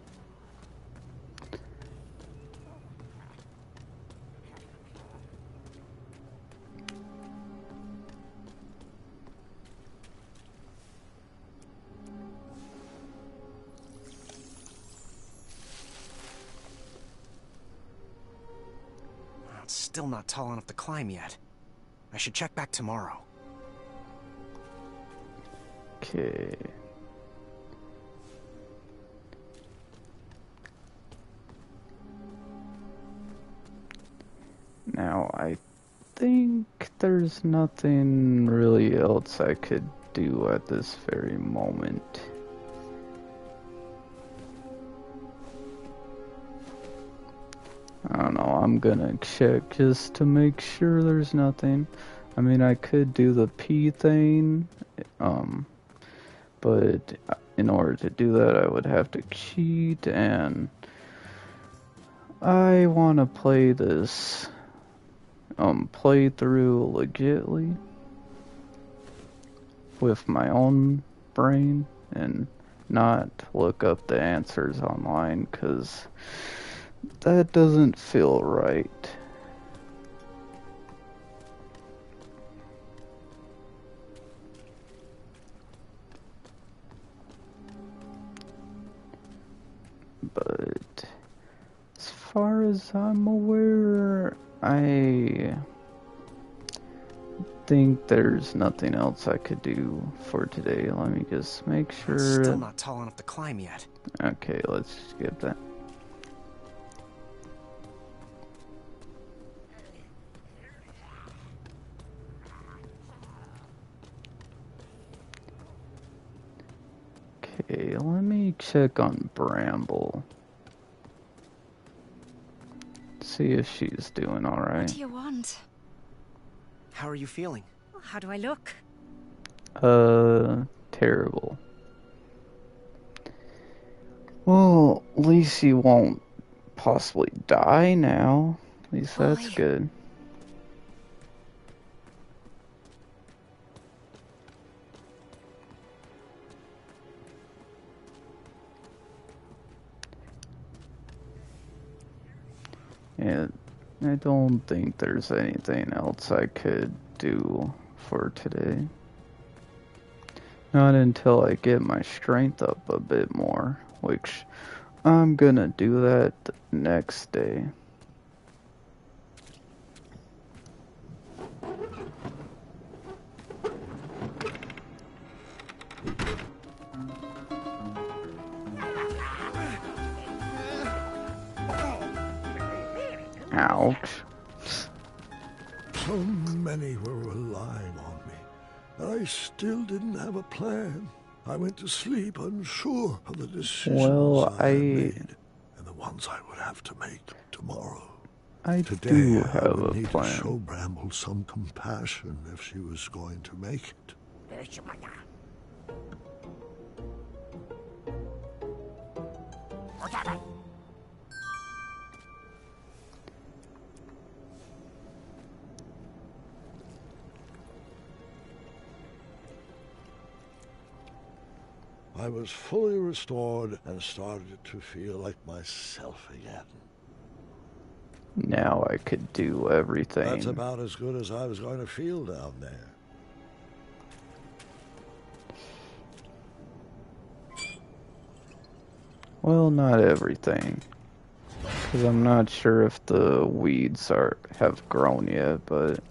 It's still not tall enough to climb yet. I should check back tomorrow. Okay. Now, I think there's nothing really else I could do at this very moment. I don't know, I'm gonna check just to make sure there's nothing. I mean, I could do the P thing, but in order to do that, I would have to cheat, and I want to play this playthrough legitly with my own brain and not look up the answers online, because that doesn't feel right. But as far as I'm aware, I think there's nothing else I could do for today. Let me just make sure. Still not tall enough to climb yet. Okay, let's skip that. Okay, let me check on Bramble. See if she's doing alright. What do you want? How are you feeling? How do I look? Terrible. Well, at least you won't possibly die now. At least that's good. And I don't think there's anything else I could do for today. Not until I get my strength up a bit more, which I'm gonna do that the next day. Ouch. So many were relying on me, and I still didn't have a plan. I went to sleep unsure of the decisions I had made, and the ones I would have to make tomorrow. Today, do have I would a need plan. to show Bramble some compassion if she was going to make it. I was fully restored and started to feel like myself again. Now I could do everything. That's about as good as I was going to feel down there. Well, not everything. Because I'm not sure if the weeds have grown yet, but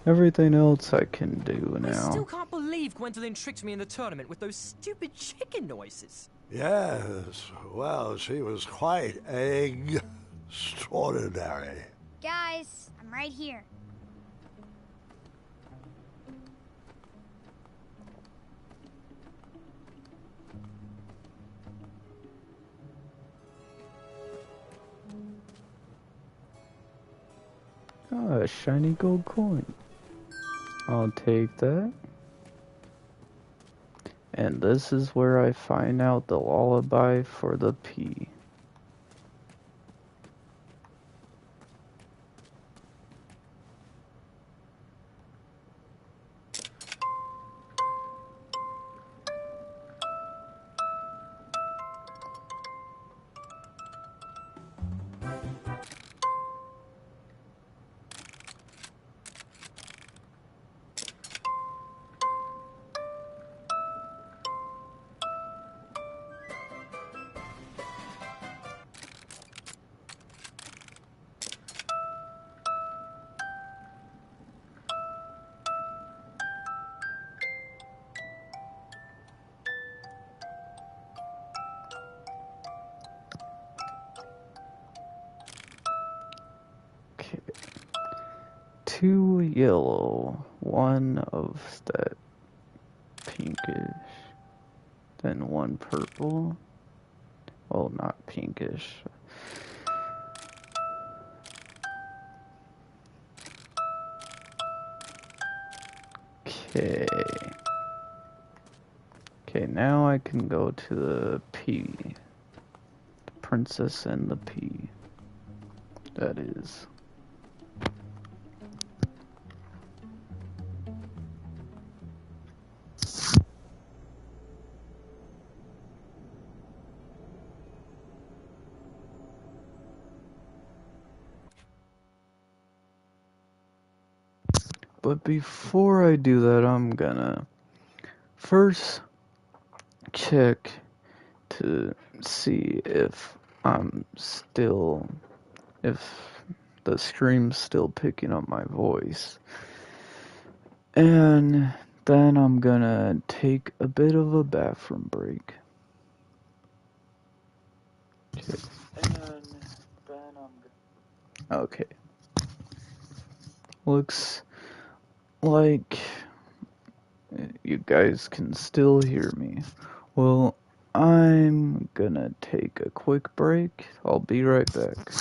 everything else I can do now. I still can't believe Gwendolyn tricked me in the tournament with those stupid chicken noises. Yes, well, she was quite extraordinary. Guys, I'm right here. Ah, a shiny gold coin. I'll take that. And this is where I find out the lullaby for the P. Okay. 2 yellow, 1 of that pinkish, then 1 purple. Well, not pinkish. Okay. Okay, now I can go to the P. The Princess and the P. That is. But before I do that, I'm gonna first check to see if if the stream's still picking up my voice. And then I'm gonna take a bit of a bathroom break. Okay. Okay. Looks like you guys can still hear me. Well, I'm gonna take a quick break. I'll be right back.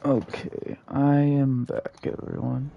Okay, I am back, everyone.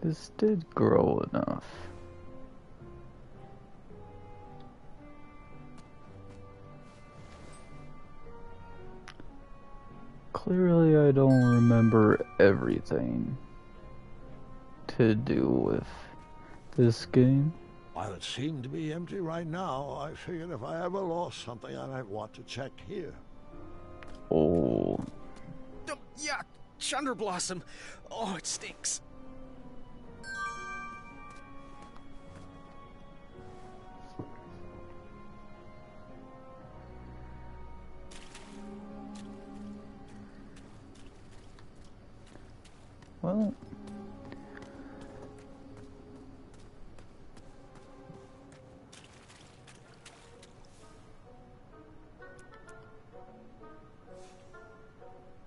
this did grow enough. Clearly I don't remember everything to do with this game. While it seemed to be empty right now, I figured if I ever lost something, I might want to check here. Oh. Yuck! Chunderblossom! Oh, it stinks. Well,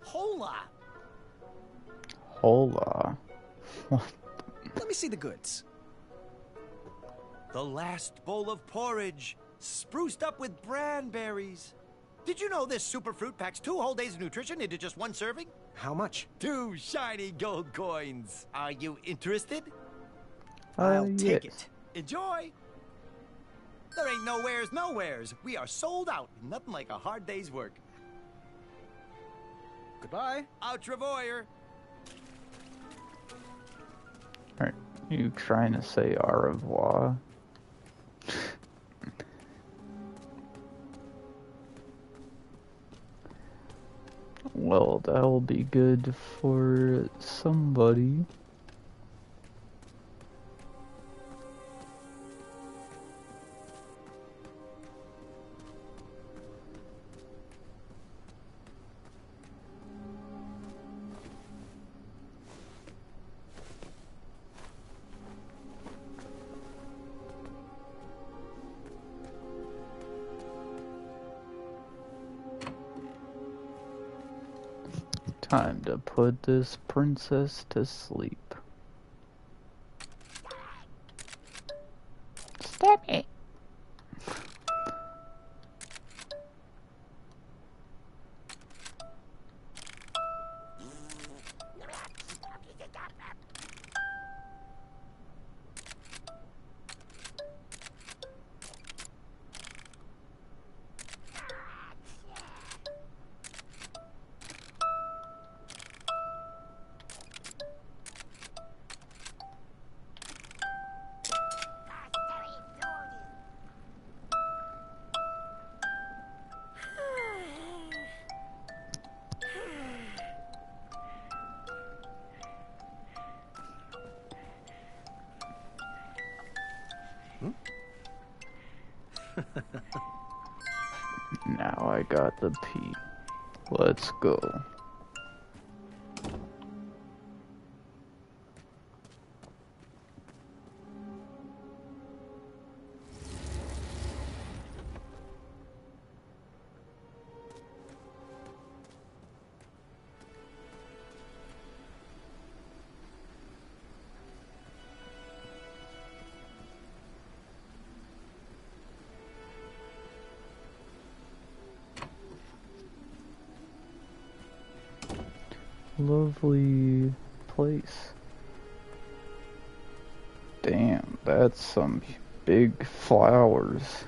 Hola! hola. Let me see the goods. The last bowl of porridge, spruced up with branberries. Did you know this super fruit packs 2 whole days of nutrition into just 1 serving? How much? 2 shiny gold coins. Are you interested? I'll take yes. it. Enjoy. There ain't nowheres. We are sold out. Nothing like a hard day's work. Goodbye. Outravoyer. Are you trying to say au revoir? Well, that'll be good for somebody. Time to put this princess to sleep. Stop it! Now I got the P. Let's go. Lovely place. Damn, that's some big flowers.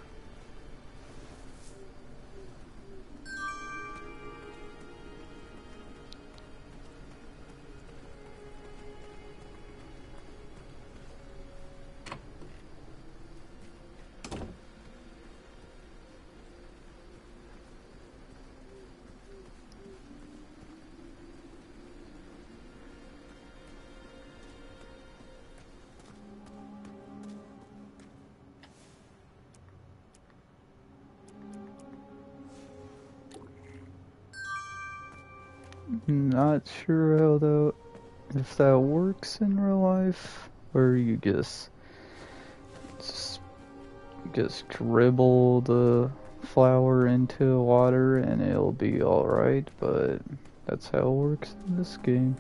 Not sure how that, if that works in real life, or you just dribble the flower into water and it'll be alright, but that's how it works in this game.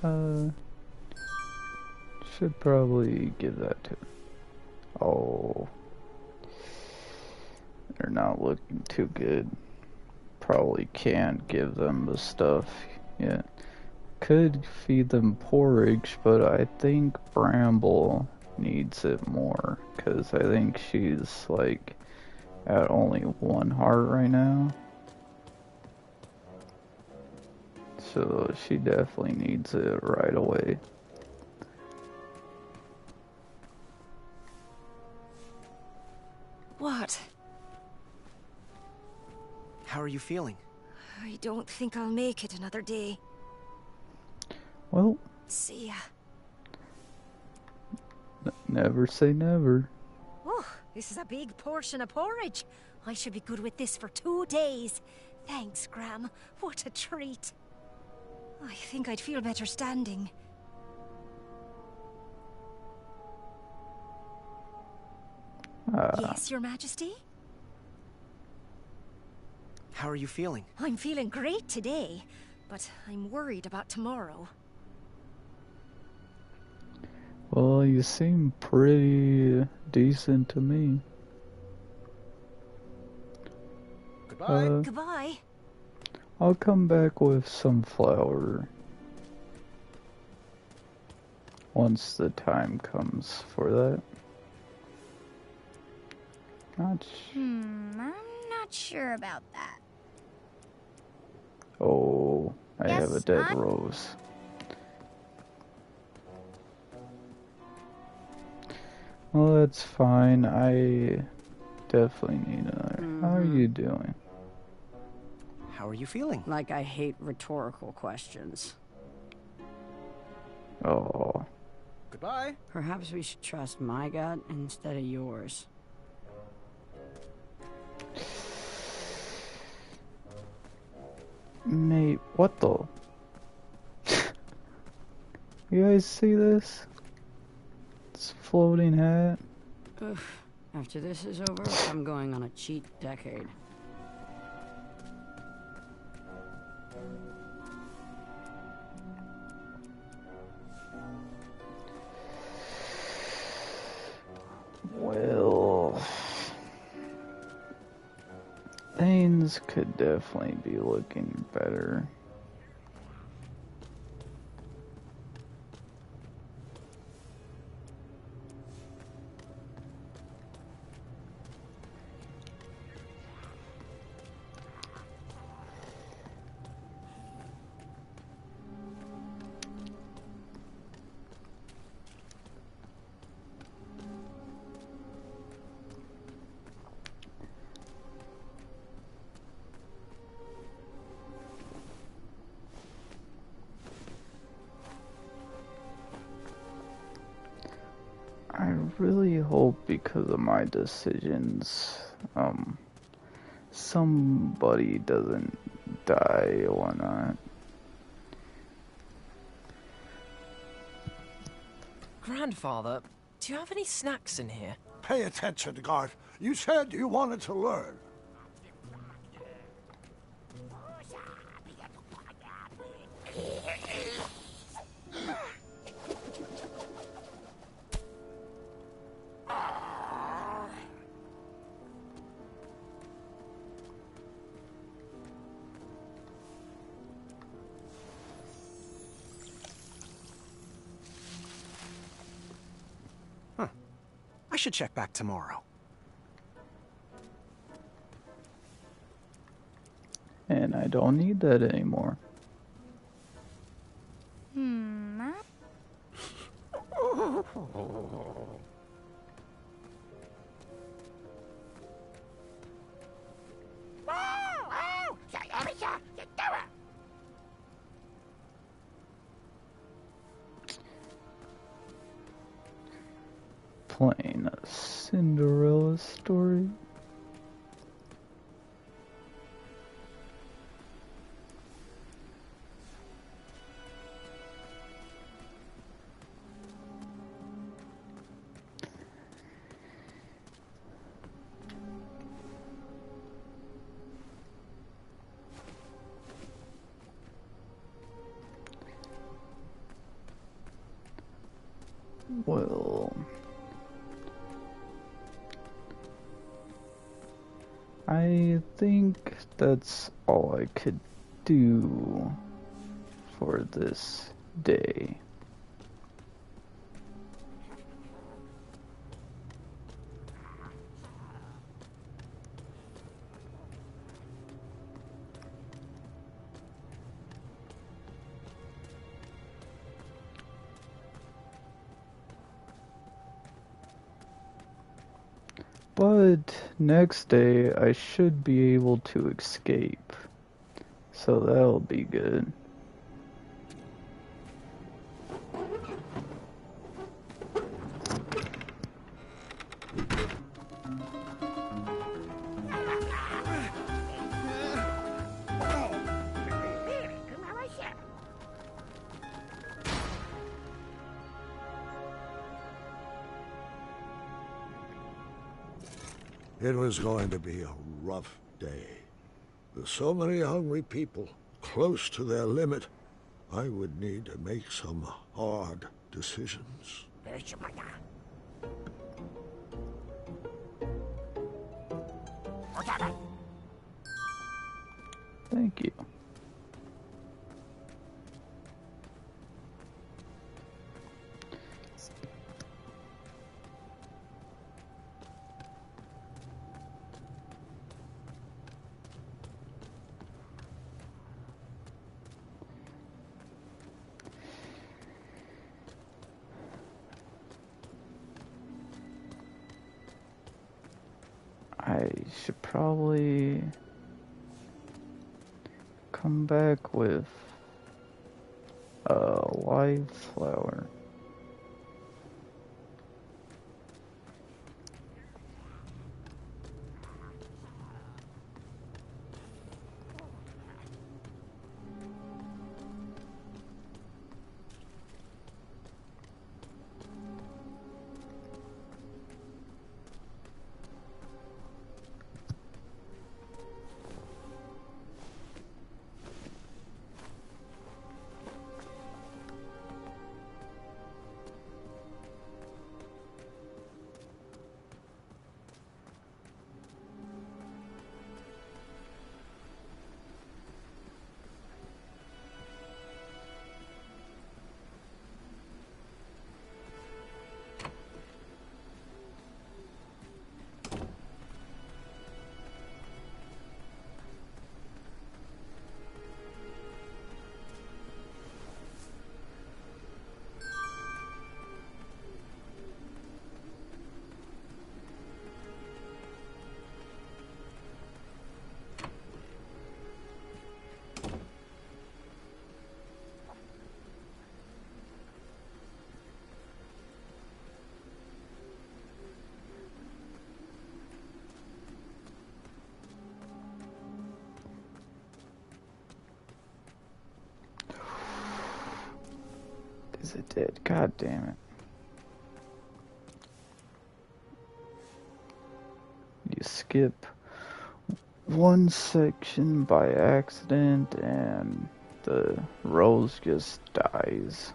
Should probably give that to... Oh. They're not looking too good. Probably can't give them the stuff yet. Could feed them porridge, but I think Bramble needs it more. Because I think she's, like, at only 1 heart right now. So she definitely needs it right away. What? How are you feeling? I don't think I'll make it another day. Well, see ya. Never say never. Oh, this is a big portion of porridge. I should be good with this for 2 days. Thanks, Graham. What a treat. I think I'd feel better standing. Yes, Your Majesty? How are you feeling? I'm feeling great today, but I'm worried about tomorrow. Well, you seem pretty decent to me. Goodbye. Goodbye. I'll come back with some flour. Once the time comes for that. I'm not sure about that. Oh, I have a Yes, dead hon? rose. Well, that's fine. I definitely need another. How are you doing? How are you feeling? Like I hate rhetorical questions. Oh. Goodbye. Perhaps we should trust my gut instead of yours. Mate, what the? You guys see this? It's a floating hat. Oof. After this is over, I'm going on a cheat decade. Well, things could definitely be looking better. I really hope because of my decisions, somebody doesn't die or whatnot. Grandfather, do you have any snacks in here? Pay attention, Garth. You said you wanted to learn. I should check back tomorrow. And I don't need that anymore. Playing a Cinderella story. Well, I think that's all I could do for this day. But next day I should be able to escape, so that'll be good. It was going to be a rough day. With so many hungry people close to their limit, I would need to make some hard decisions. Thank you. I should probably come back with a live flower. Is it dead? God damn it. You skip one section by accident and the rose just dies.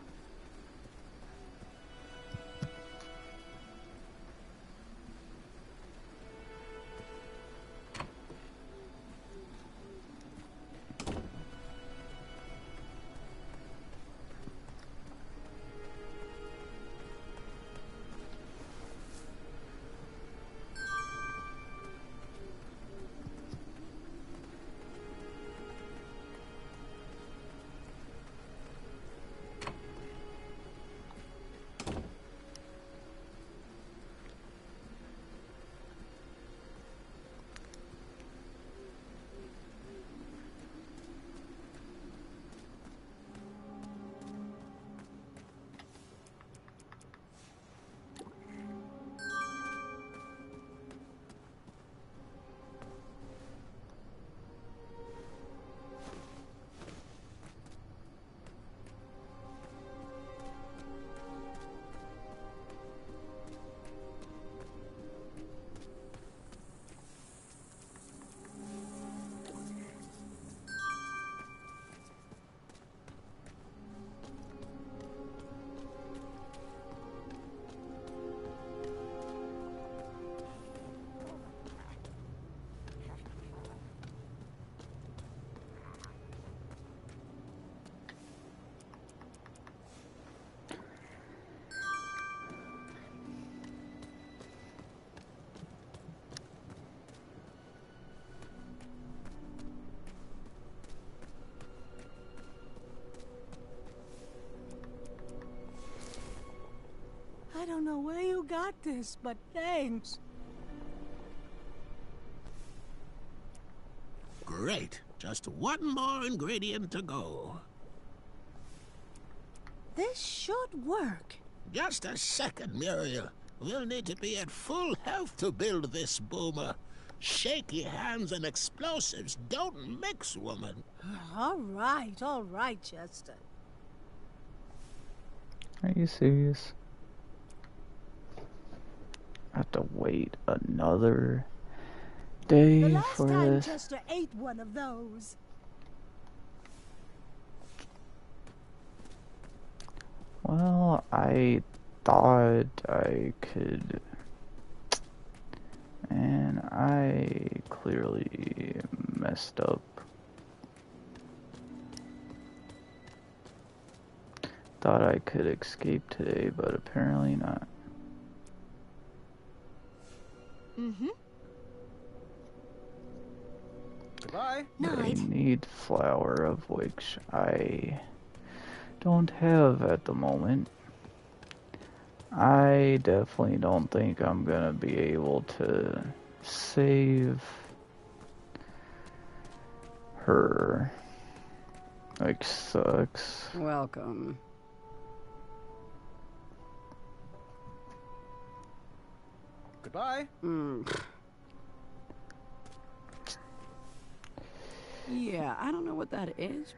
got this, but thanks. Great. Just one more ingredient to go. This should work. Just a second, Muriel. We'll need to be at full health to build this boomer. Shaky hands and explosives don't mix, woman. All right, Chester. Are you serious? I have to wait another day The last for time this. Chester ate one of those. Well, I thought I could, and I clearly messed up. Thought I could escape today, but apparently not. Mm-hmm. Goodbye. They need flour, of which I don't have at the moment. I definitely don't think I'm gonna be able to save her. Like, sucks. Welcome. Goodbye. Yeah, I don't know what that is.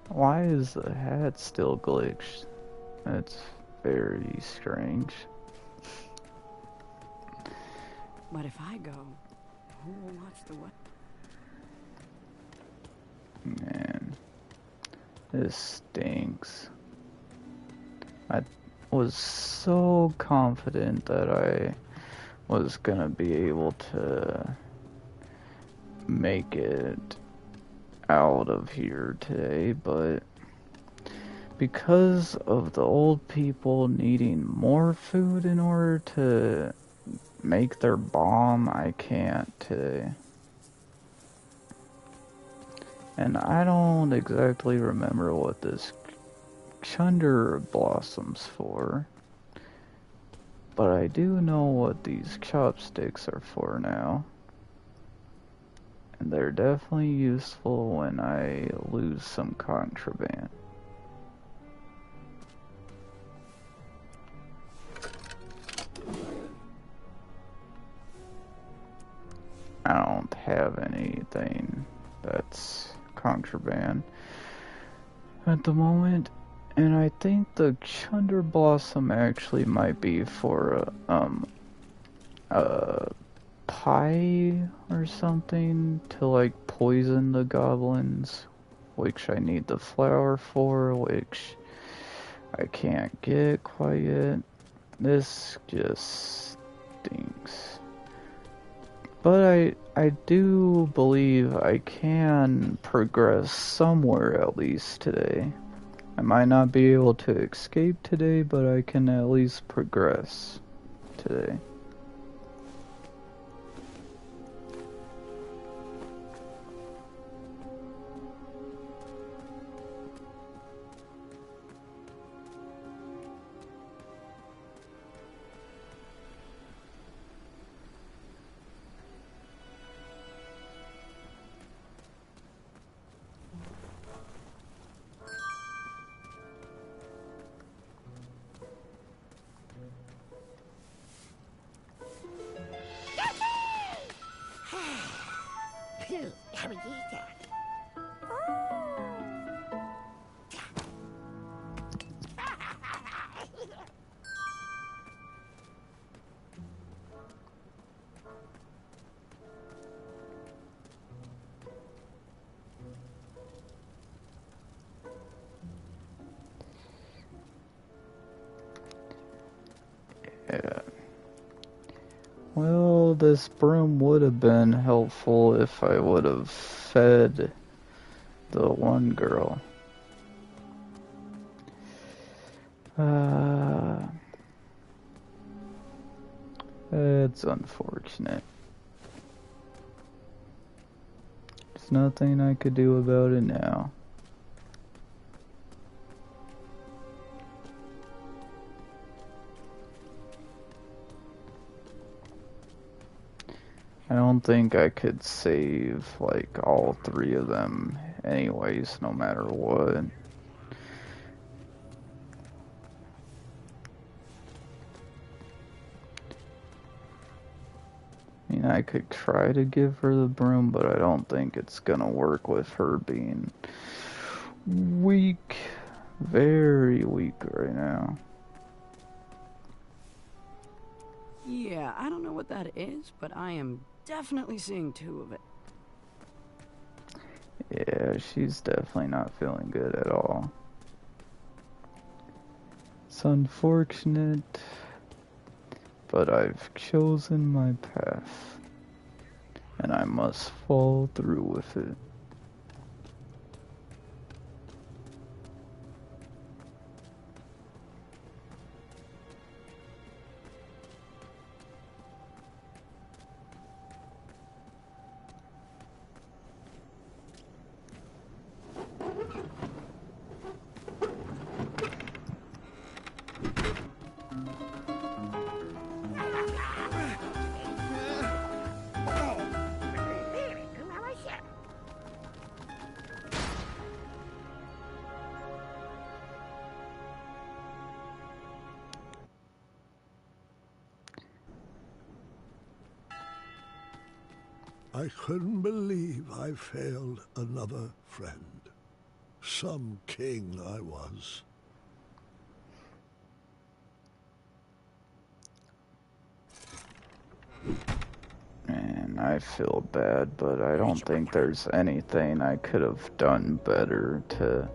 Why is the hat still glitched? That's very strange. But if I go, who will watch the what? Man, this stinks. I was so confident that I was gonna be able to make it out of here today, but because of the old people needing more food in order to make their bomb, I can't today. And I don't exactly remember what this chunder blossom's for, but I do know what these chopsticks are for now. And they're definitely useful when I lose some contraband. I don't have anything that's contraband at the moment, and I think the chunder blossom actually might be for a pie or something to like poison the goblins, which I need the flour for, which I can't get quite yet. This just stinks. But I do believe I can progress somewhere at least today. I might not be able to escape today, but I can at least progress today. Yeah. Well, this broom would have been helpful if I would have fed the one girl. It's unfortunate. There's nothing I could do about it now. I don't think I could save, like, all three of them anyways, no matter what. I mean, I could try to give her the broom, but I don't think it's gonna work with her being weak. Very weak right now. Yeah, I don't know what that is, but I am definitely seeing two of it. Yeah, she's definitely not feeling good at all. It's unfortunate, but I've chosen my path, and I must fall through with it. I couldn't believe I failed another friend. Some king I was. Man, I feel bad, but I don't think there's anything I could have done better to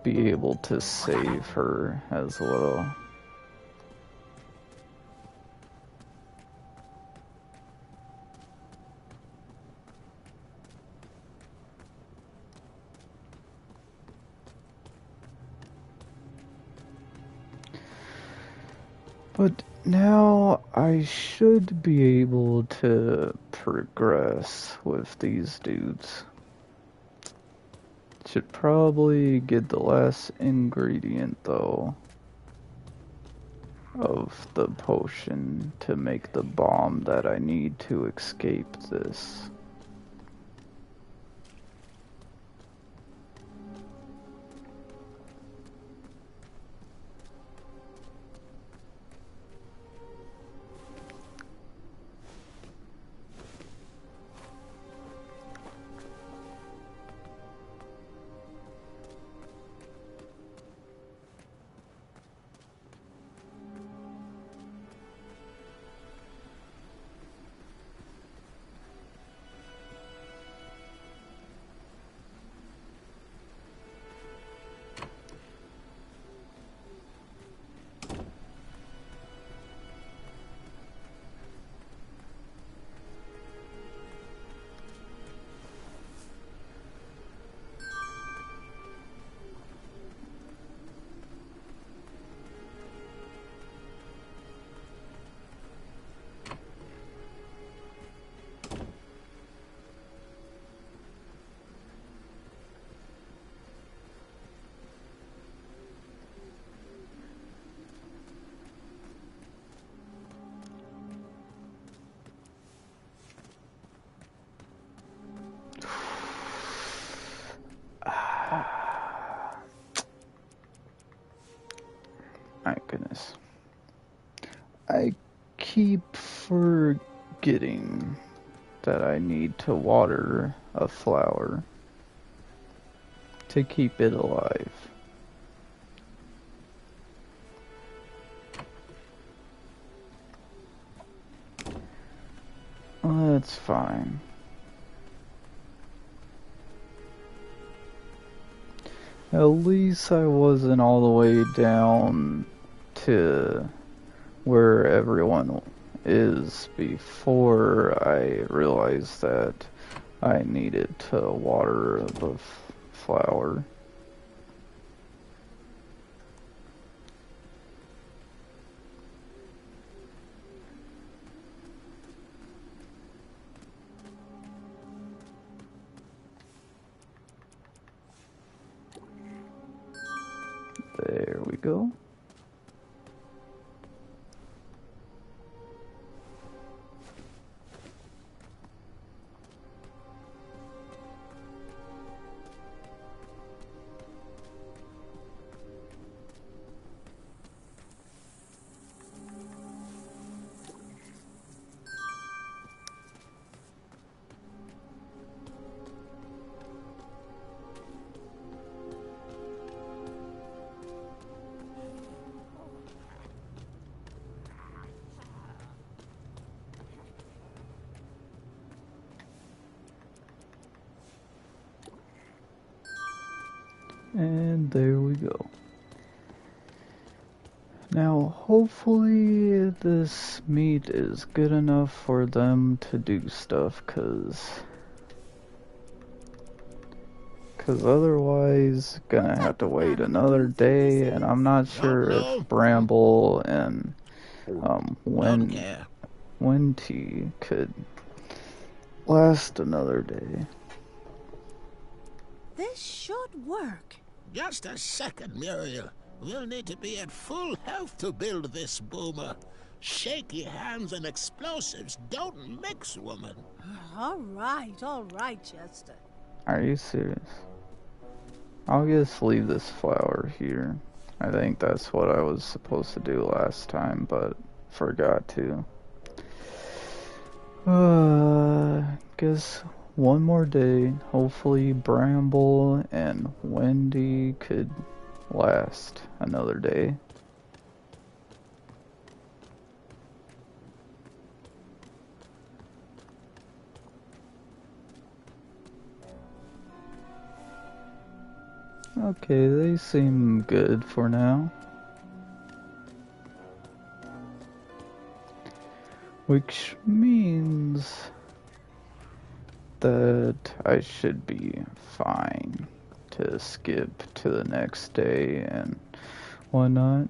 be able to save her as well. But now I should be able to progress with these dudes. Should probably get the last ingredient though of the potion to make the bomb that I need to escape this. My goodness. I keep forgetting that I need to water a flower to keep it alive. Well, that's fine. At least I wasn't all the way down to where everyone is before I realized that I needed to water the flower. There we go. And there we go. Now, hopefully this meat is good enough for them to do stuff, cause otherwise gonna have to wait another day, and I'm not sure if Bramble and Wenty could last another day. This should work. Just a second, Muriel. We'll need to be at full health to build this boomer. Shaky hands and explosives don't mix, woman. All right, Chester. Are you serious? I'll just leave this flower here. I think that's what I was supposed to do last time, but forgot to. Guess one more day. Hopefully Bramble and Wendy could last another day. Okay, they seem good for now. Which means that I should be fine to skip to the next day and whatnot.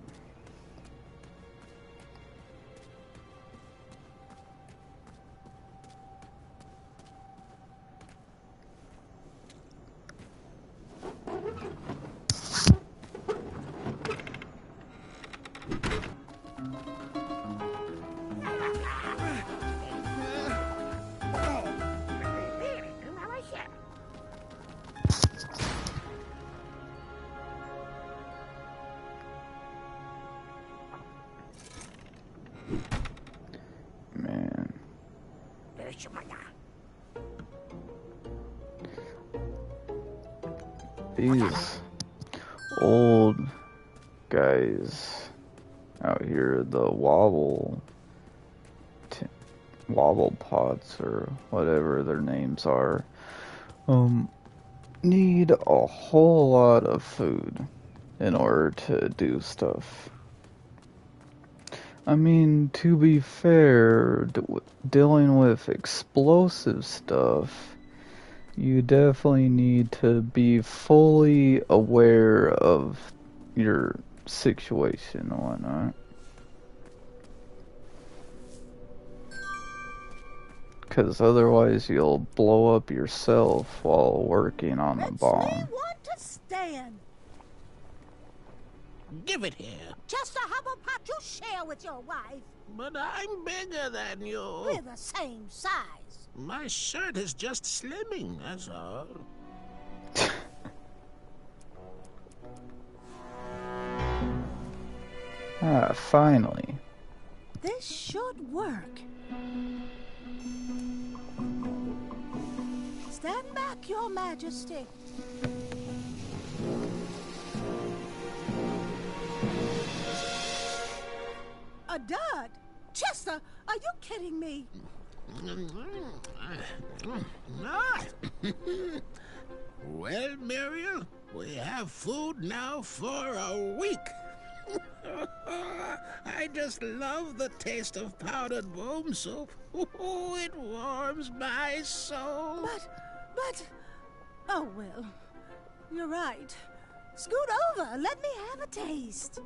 Man. These old guys out here, the wobble pots or whatever their names are, need a whole lot of food in order to do stuff. I mean, to be fair, dealing with explosive stuff, you definitely need to be fully aware of your situation and whatnot. Because otherwise you'll blow up yourself while working on the bomb. We want to stand. Give it here. Chester, how about you share with your wife? But I'm bigger than you. We're the same size. My shirt is just slimming, that's all. Ah, finally. This should work. Stand back, Your Majesty. A dud? Chester, are you kidding me? Well, Muriel, we have food now for a week. I just love the taste of powdered worm soup. It warms my soul. But... Oh, well, you're right. Scoot over. Let me have a taste.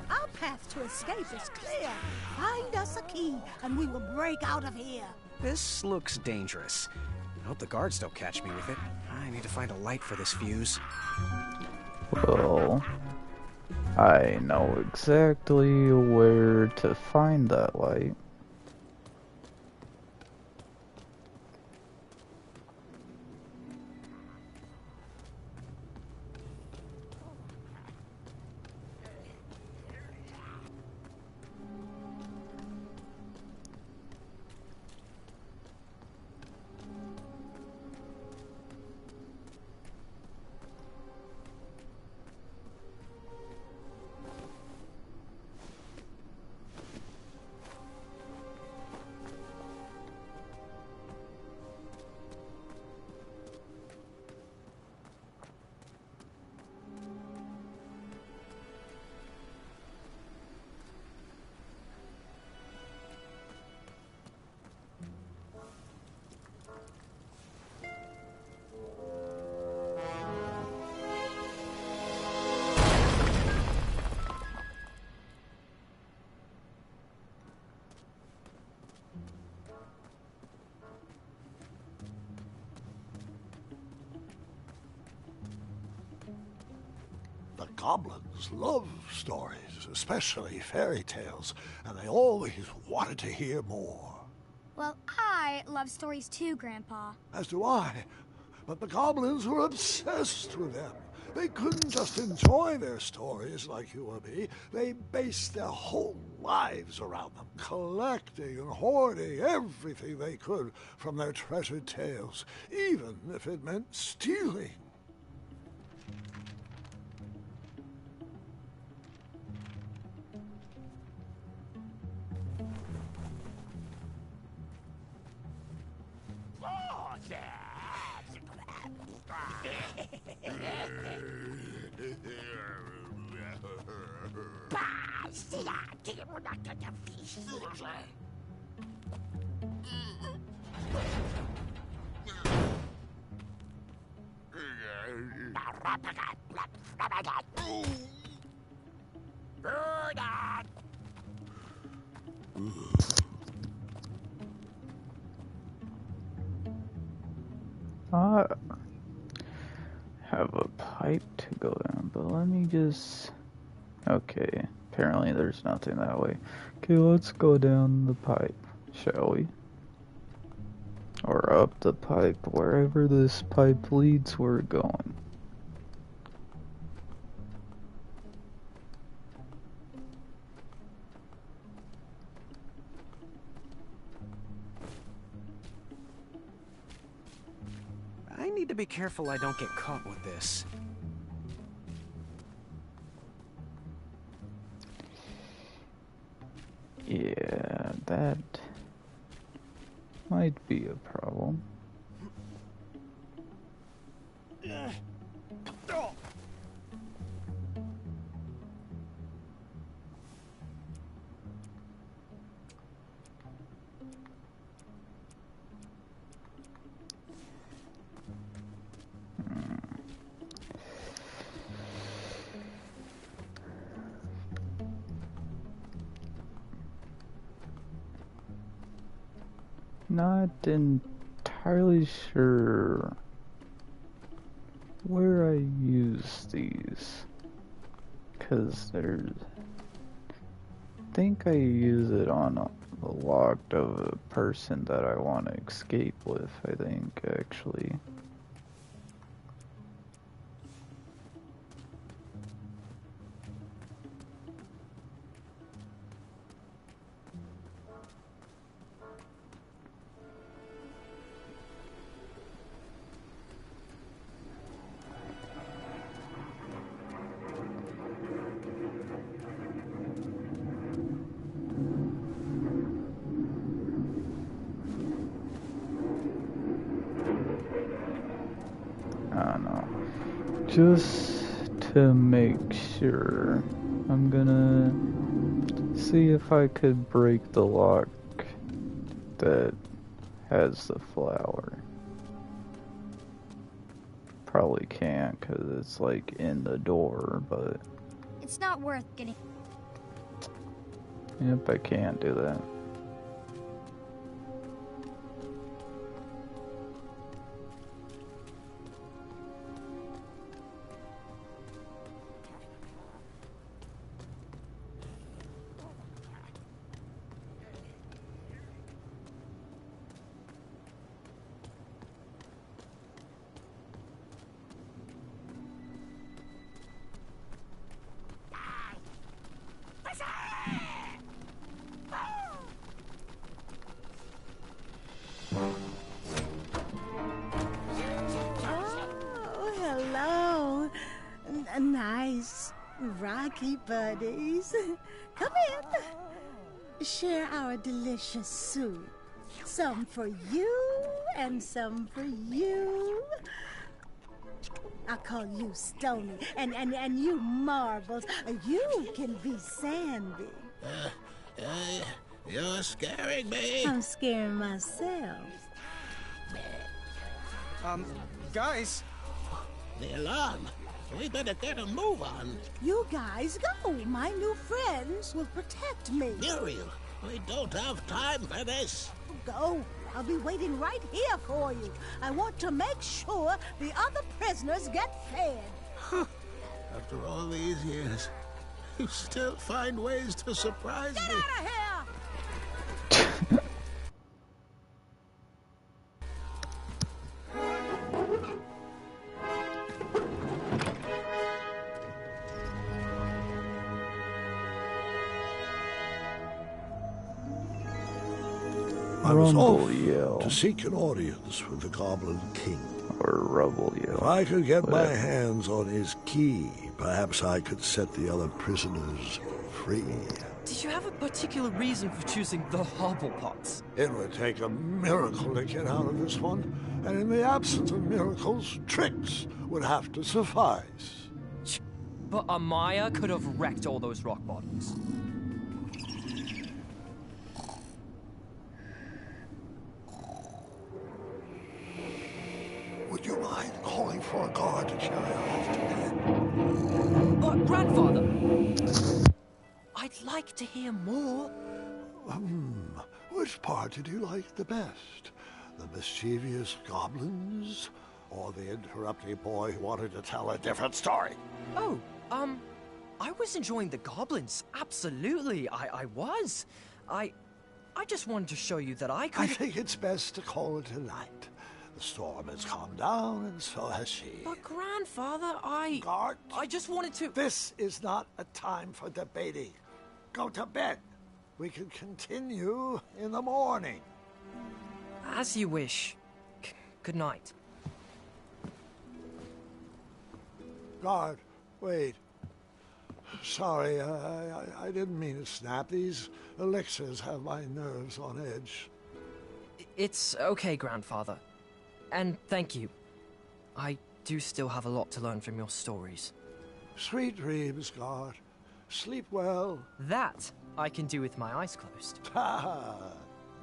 Our path to escape is clear. Find us a key, and we will break out of here. This looks dangerous. I hope the guards don't catch me with it. I need to find a light for this fuse. Well, I know exactly where to find that light. the goblins love stories, especially fairy tales, and they always wanted to hear more. Well, I love stories too, Grandpa. As do I. But the goblins were obsessed with them. They couldn't just enjoy their stories like you or me. They based their whole lives around them, collecting and hoarding everything they could from their treasured tales, even if it meant stealing. I have a pipe to go down, but let me just... Okay, apparently there's nothing that way. Okay, let's go down the pipe, shall we? Or up the pipe, wherever this pipe leads, we're going. I need to be careful I don't get caught with this. Yeah, that might be a problem. Not entirely sure where I use these, cause there's, I think I use it on the locked of a person that I want to escape with, I think, actually. I don't know. Just to make sure, I'm gonna see if I could break the lock that has the flower. Probably can't because it's like in the door, but It's not worth getting... yep, I can't do that. Oh, hello. Nice, rocky buddies. Come in. Share our delicious soup. Some for you and some for you. I call you Stony, and you Marbles. You can be Sandy. You're scaring me. I'm scaring myself. Guys. The alarm. We better get a move on. You guys go. My new friends will protect me. Muriel, we don't have time for this. Go. I'll be waiting right here for you. I want to make sure the other prisoners get fed. A After all these years, you still find ways to surprise me. Get out of here! I was Rumble off yell. to seek an audience with the Goblin King. Or rumble yell. If I could get my Whatever. hands on his key, perhaps I could set the other prisoners free. Did you have a particular reason for choosing the Hobblepots? It would take a miracle to get out of this one, and in the absence of miracles, tricks would have to suffice. But Amaya could have wrecked all those rock bottoms. Would you mind calling for a guard to carry her off to bed? But, Grandfather, I'd like to hear more. Which part did you like the best? The mischievous goblins? Or the interrupting boy who wanted to tell a different story? Oh, I was enjoying the goblins. Absolutely, I was. I just wanted to show you that I could... I think it's best to call it a night. The storm has calmed down, and so has she. But, Grandfather, Guard, I just wanted to... this is not a time for debating. Go to bed. We can continue in the morning. As you wish. Good night. Guard, wait. Sorry, I didn't mean to snap. These elixirs have my nerves on edge. It's okay, Grandfather. And thank you. I do still have a lot to learn from your stories. Sweet dreams, Guard. Sleep well. That I can do with my eyes closed. Ha!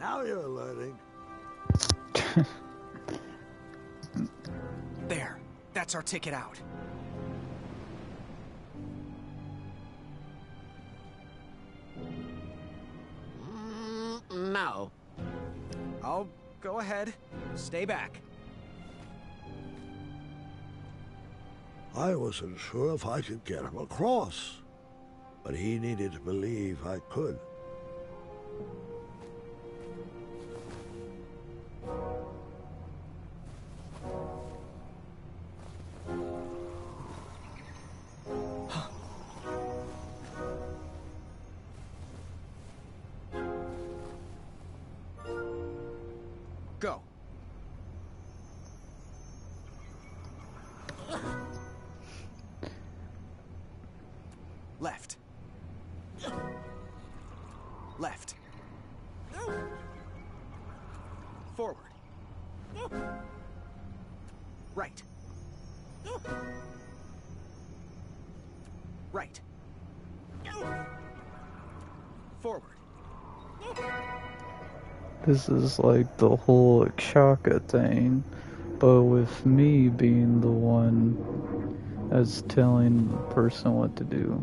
Now you're learning. There. That's our ticket out. No. Oh, go ahead. Stay back. I wasn't sure if I could get him across, but he needed to believe I could. Go. Left. Left. Forward. Right. Right. Forward. This is like the whole Ikshaka thing, but with me being the one that's telling the person what to do.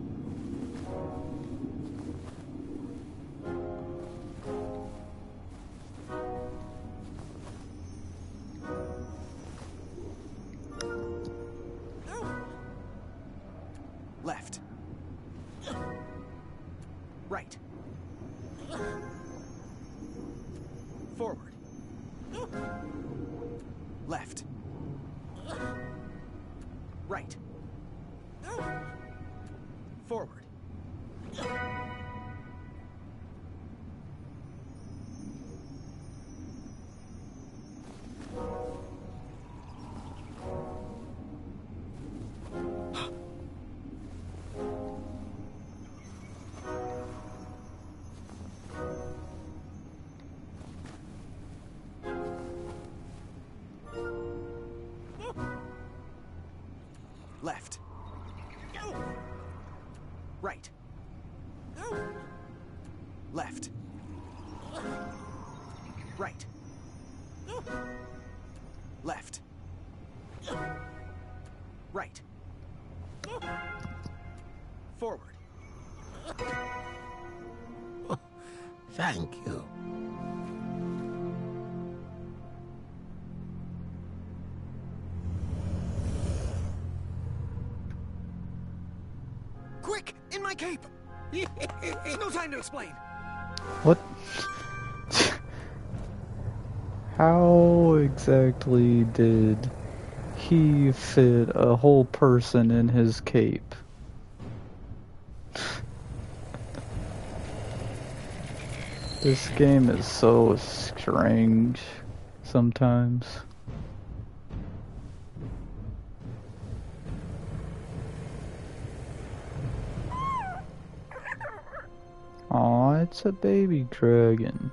Left. Right. Forward. Left. Right. Forward. Left. Right. Left. Right. Left. Right. Forward. Thank you. Quick! In my cape! No time to explain! What? How exactly did he fit a whole person in his cape? This game is so strange sometimes. Aw, it's a baby dragon.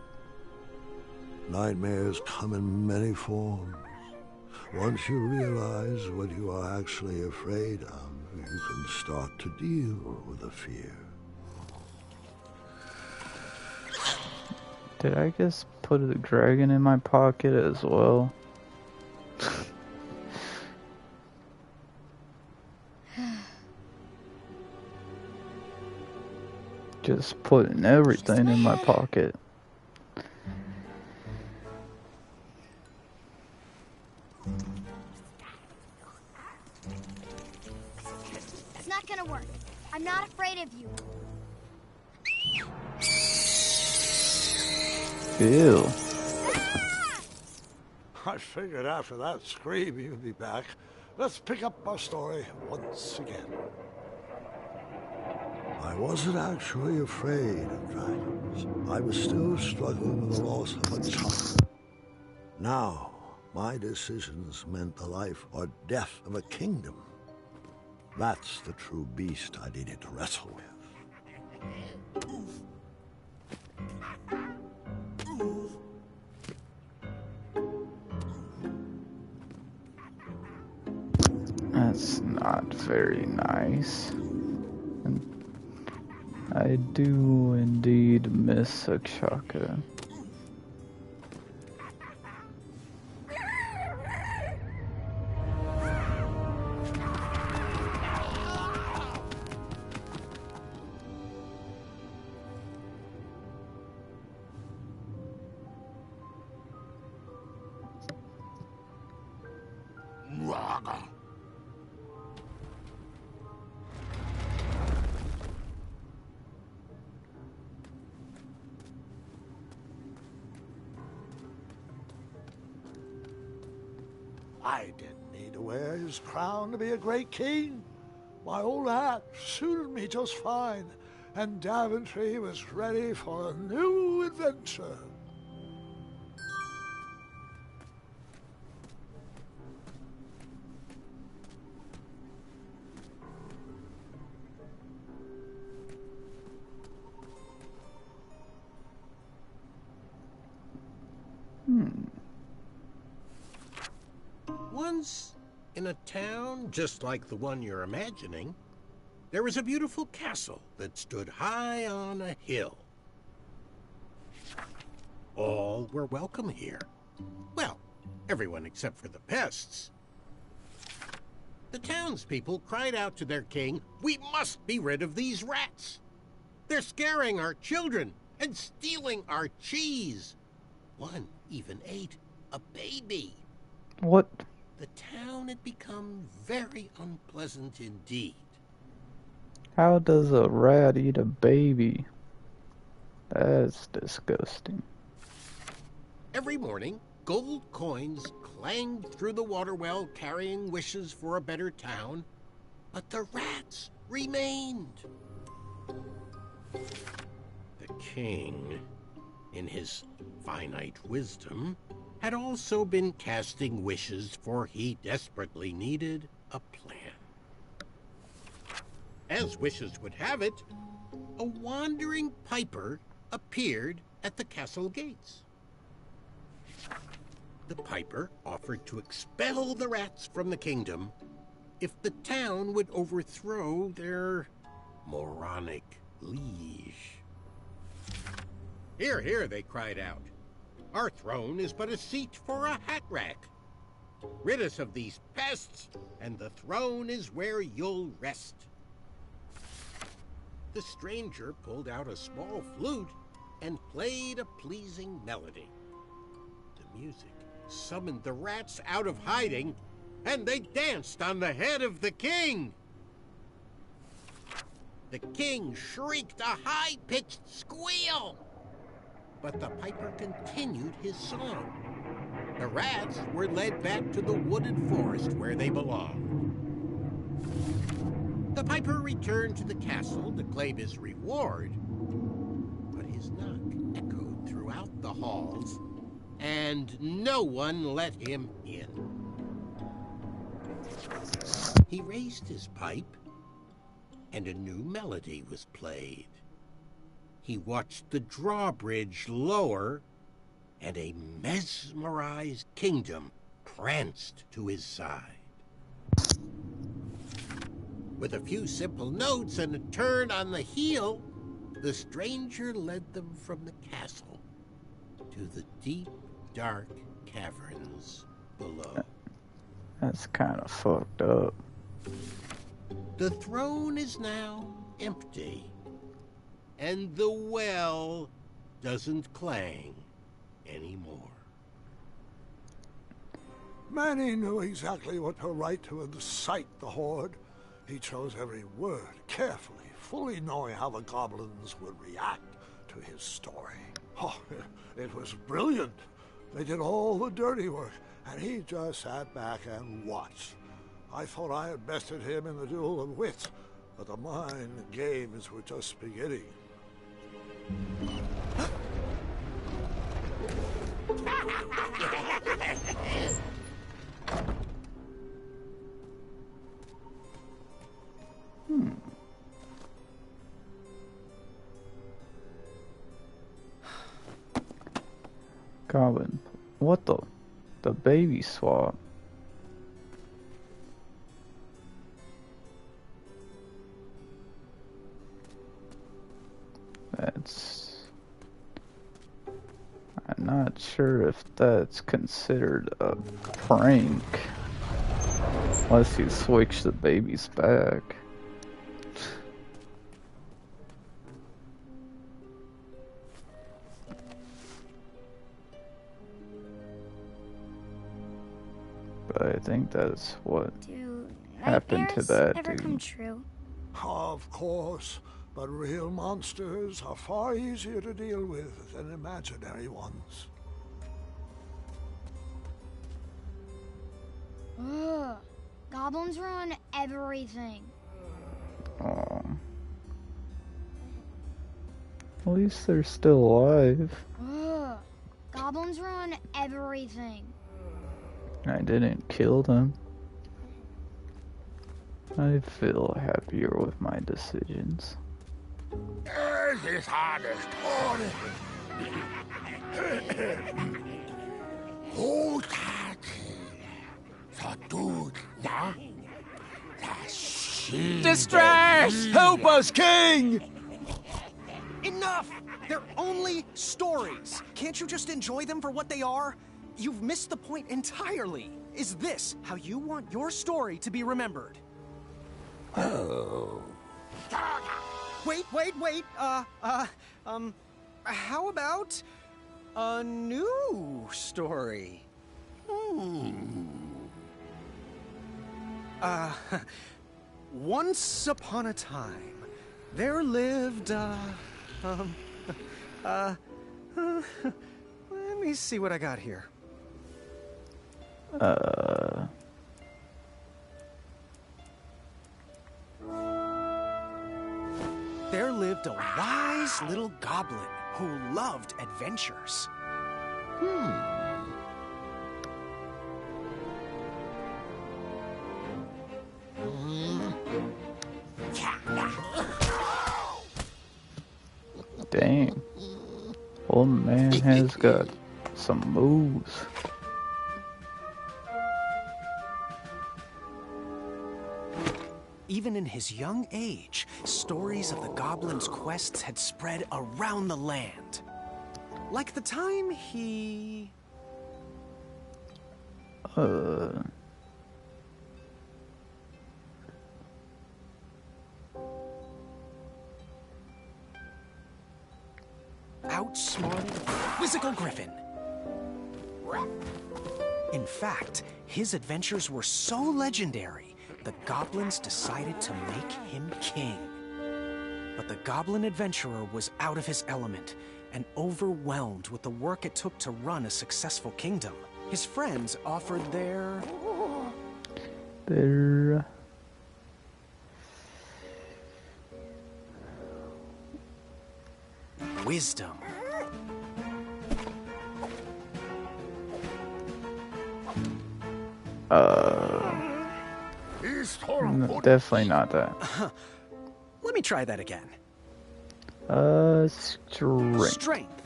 Nightmares come in many forms. Once you realize what you are actually afraid of, you can start to deal with the fear. Did I just put a dragon in my pocket as well? Just putting everything in my pocket. It's not gonna work. I'm not afraid of you. Ew. I figured after that scream you'd be back. Let's pick up our story once again. I wasn't actually afraid of dragons. I was still struggling with the loss of a child. Now, my decisions meant the life or death of a kingdom. That's the true beast I needed to wrestle with. That's not very nice. And I do indeed miss Akshaka. I didn't need to wear his crown to be a great king. My old hat suited me just fine, and Daventry was ready for a new adventure. Once, in a town just like the one you're imagining, there was a beautiful castle that stood high on a hill. All were welcome here. Well, everyone except for the pests. The townspeople cried out to their king, "We must be rid of these rats! They're scaring our children and stealing our cheese. One even ate a baby." What? The town had become very unpleasant indeed. How does a rat eat a baby? That's disgusting. Every morning, gold coins clanged through the water well carrying wishes for a better town, but the rats remained. The king, in his finite wisdom, had also been casting wishes, for he desperately needed a plan. As wishes would have it, a wandering piper appeared at the castle gates. The piper offered to expel the rats from the kingdom if the town would overthrow their moronic liege. "Hear, hear," they cried out. "Our throne is but a seat for a hat rack. Rid us of these pests, and the throne is where you'll rest." The stranger pulled out a small flute and played a pleasing melody. The music summoned the rats out of hiding, and they danced on the head of the king. The king shrieked a high-pitched squeal. But the piper continued his song. The rats were led back to the wooded forest where they belonged. The piper returned to the castle to claim his reward, but his knock echoed throughout the halls, and no one let him in. He raised his pipe, and a new melody was played. He watched the drawbridge lower, and a mesmerized kingdom pranced to his side. With a few simple notes and a turn on the heel, the stranger led them from the castle to the deep, dark caverns below. That's kind of fucked up. The throne is now empty, and the well doesn't clang anymore. Manny knew exactly what to write to incite the horde. He chose every word carefully, fully knowing how the goblins would react to his story. Oh, it was brilliant. They did all the dirty work, and he just sat back and watched. I thought I had bested him in the duel of wits, but the mind games were just beginning. Goblin. What the? The baby swap. That's... I'm not sure if that's considered a prank. Unless you switch the babies back. But I think that's what happened to that ever dude. come true? Of course, but real monsters are far easier to deal with than imaginary ones. Ugh. Goblins ruin everything. Aw. At least they're still alive. Ugh. Goblins ruin everything. I didn't kill them. I feel happier with my decisions. This hardest Distress! Help us, King! Enough! They're only stories. Can't you just enjoy them for what they are? You've missed the point entirely. Is this how you want your story to be remembered? Oh. Wait. How about a new story? Once upon a time, there lived, let me see what I got here. There lived a wise little goblin who loved adventures. Dang. Old man has got some moves. Even in his young age, stories of the goblin's quests had spread around the land. Like the time he... outsmarted a quizzical griffin. In fact, his adventures were so legendary, the goblins decided to make him king. But the Goblin adventurer was out of his element and overwhelmed with the work it took to run a successful kingdom. His friends offered their wisdom. No, definitely not that. Let me try that again. Strength. Strength.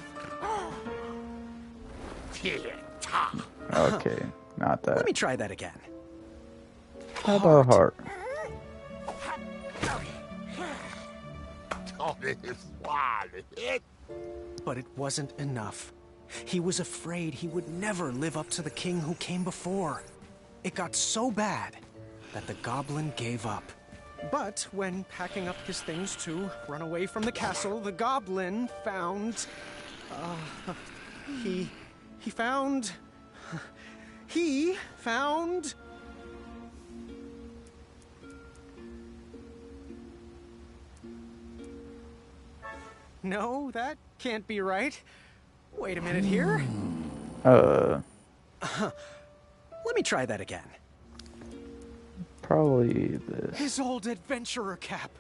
Okay, not that. Let me try that again. How about heart? But it wasn't enough. He was afraid he would never live up to the king who came before. It got so bad that the Goblin gave up. But when packing up his things to run away from the castle, the Goblin found... He found... No, that can't be right. Wait a minute here. Let me try that again. Probably this. His old adventurer cap.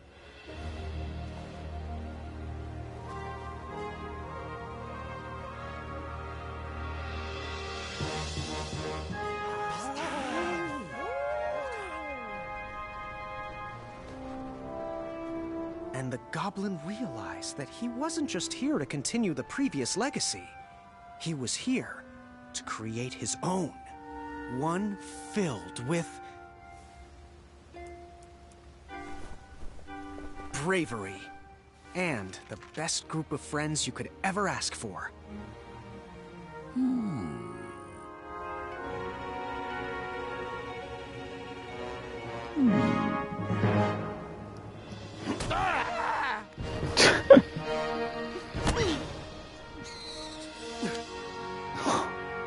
And the Goblin realized that he wasn't just here to continue the previous legacy. He was here to create his own. One filled with bravery and the best group of friends you could ever ask for.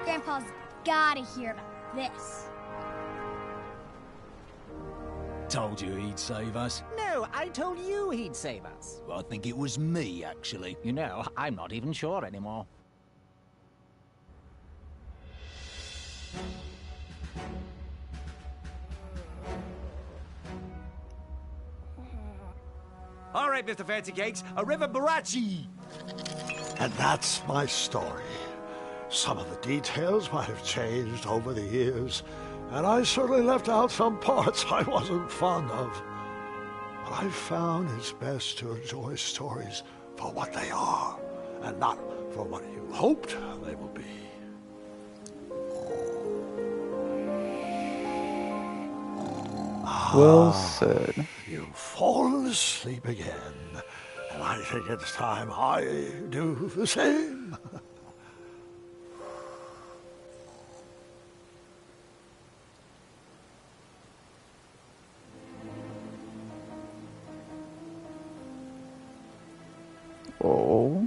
Grandpa's gotta hear about this. Told you he'd save us. No, I told you he'd save us. I think it was me, actually. You know, I'm not even sure anymore. All right, Mr. Fancy Cakes, a river barachi. And that's my story. Some of the details might have changed over the years, and I certainly left out some parts I wasn't fond of. But I found it's best to enjoy stories for what they are, and not for what you hoped they will be. Well said. You've fallen asleep again, and I think it's time I do the same. Oh.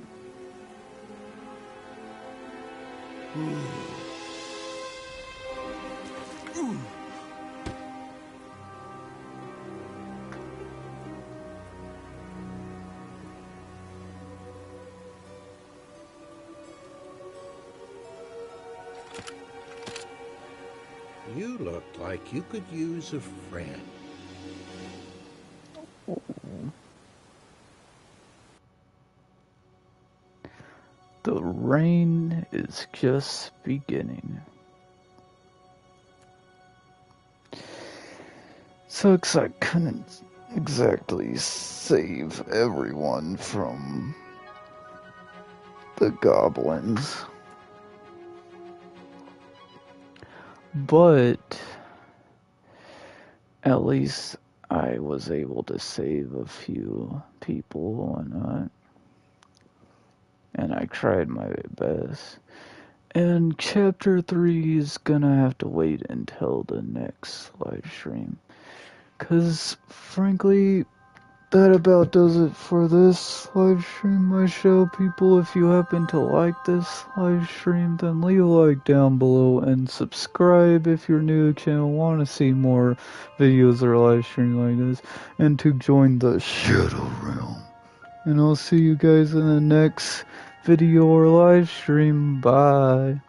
You look like you could use a friend. The rain is just beginning. Sucks I couldn't exactly save everyone from the goblins. But at least I was able to save a few people and whatnot. And I tried my best. And chapter 3 is gonna have to wait until the next live stream. 'Cause frankly, that about does it for this live stream, my show people. If you happen to like this live stream, then leave a like down below and subscribe if you're new to the channel, want to see more videos or live streams like this, and to join the Shadow Realm. And I'll see you guys in the next video or live stream. Bye.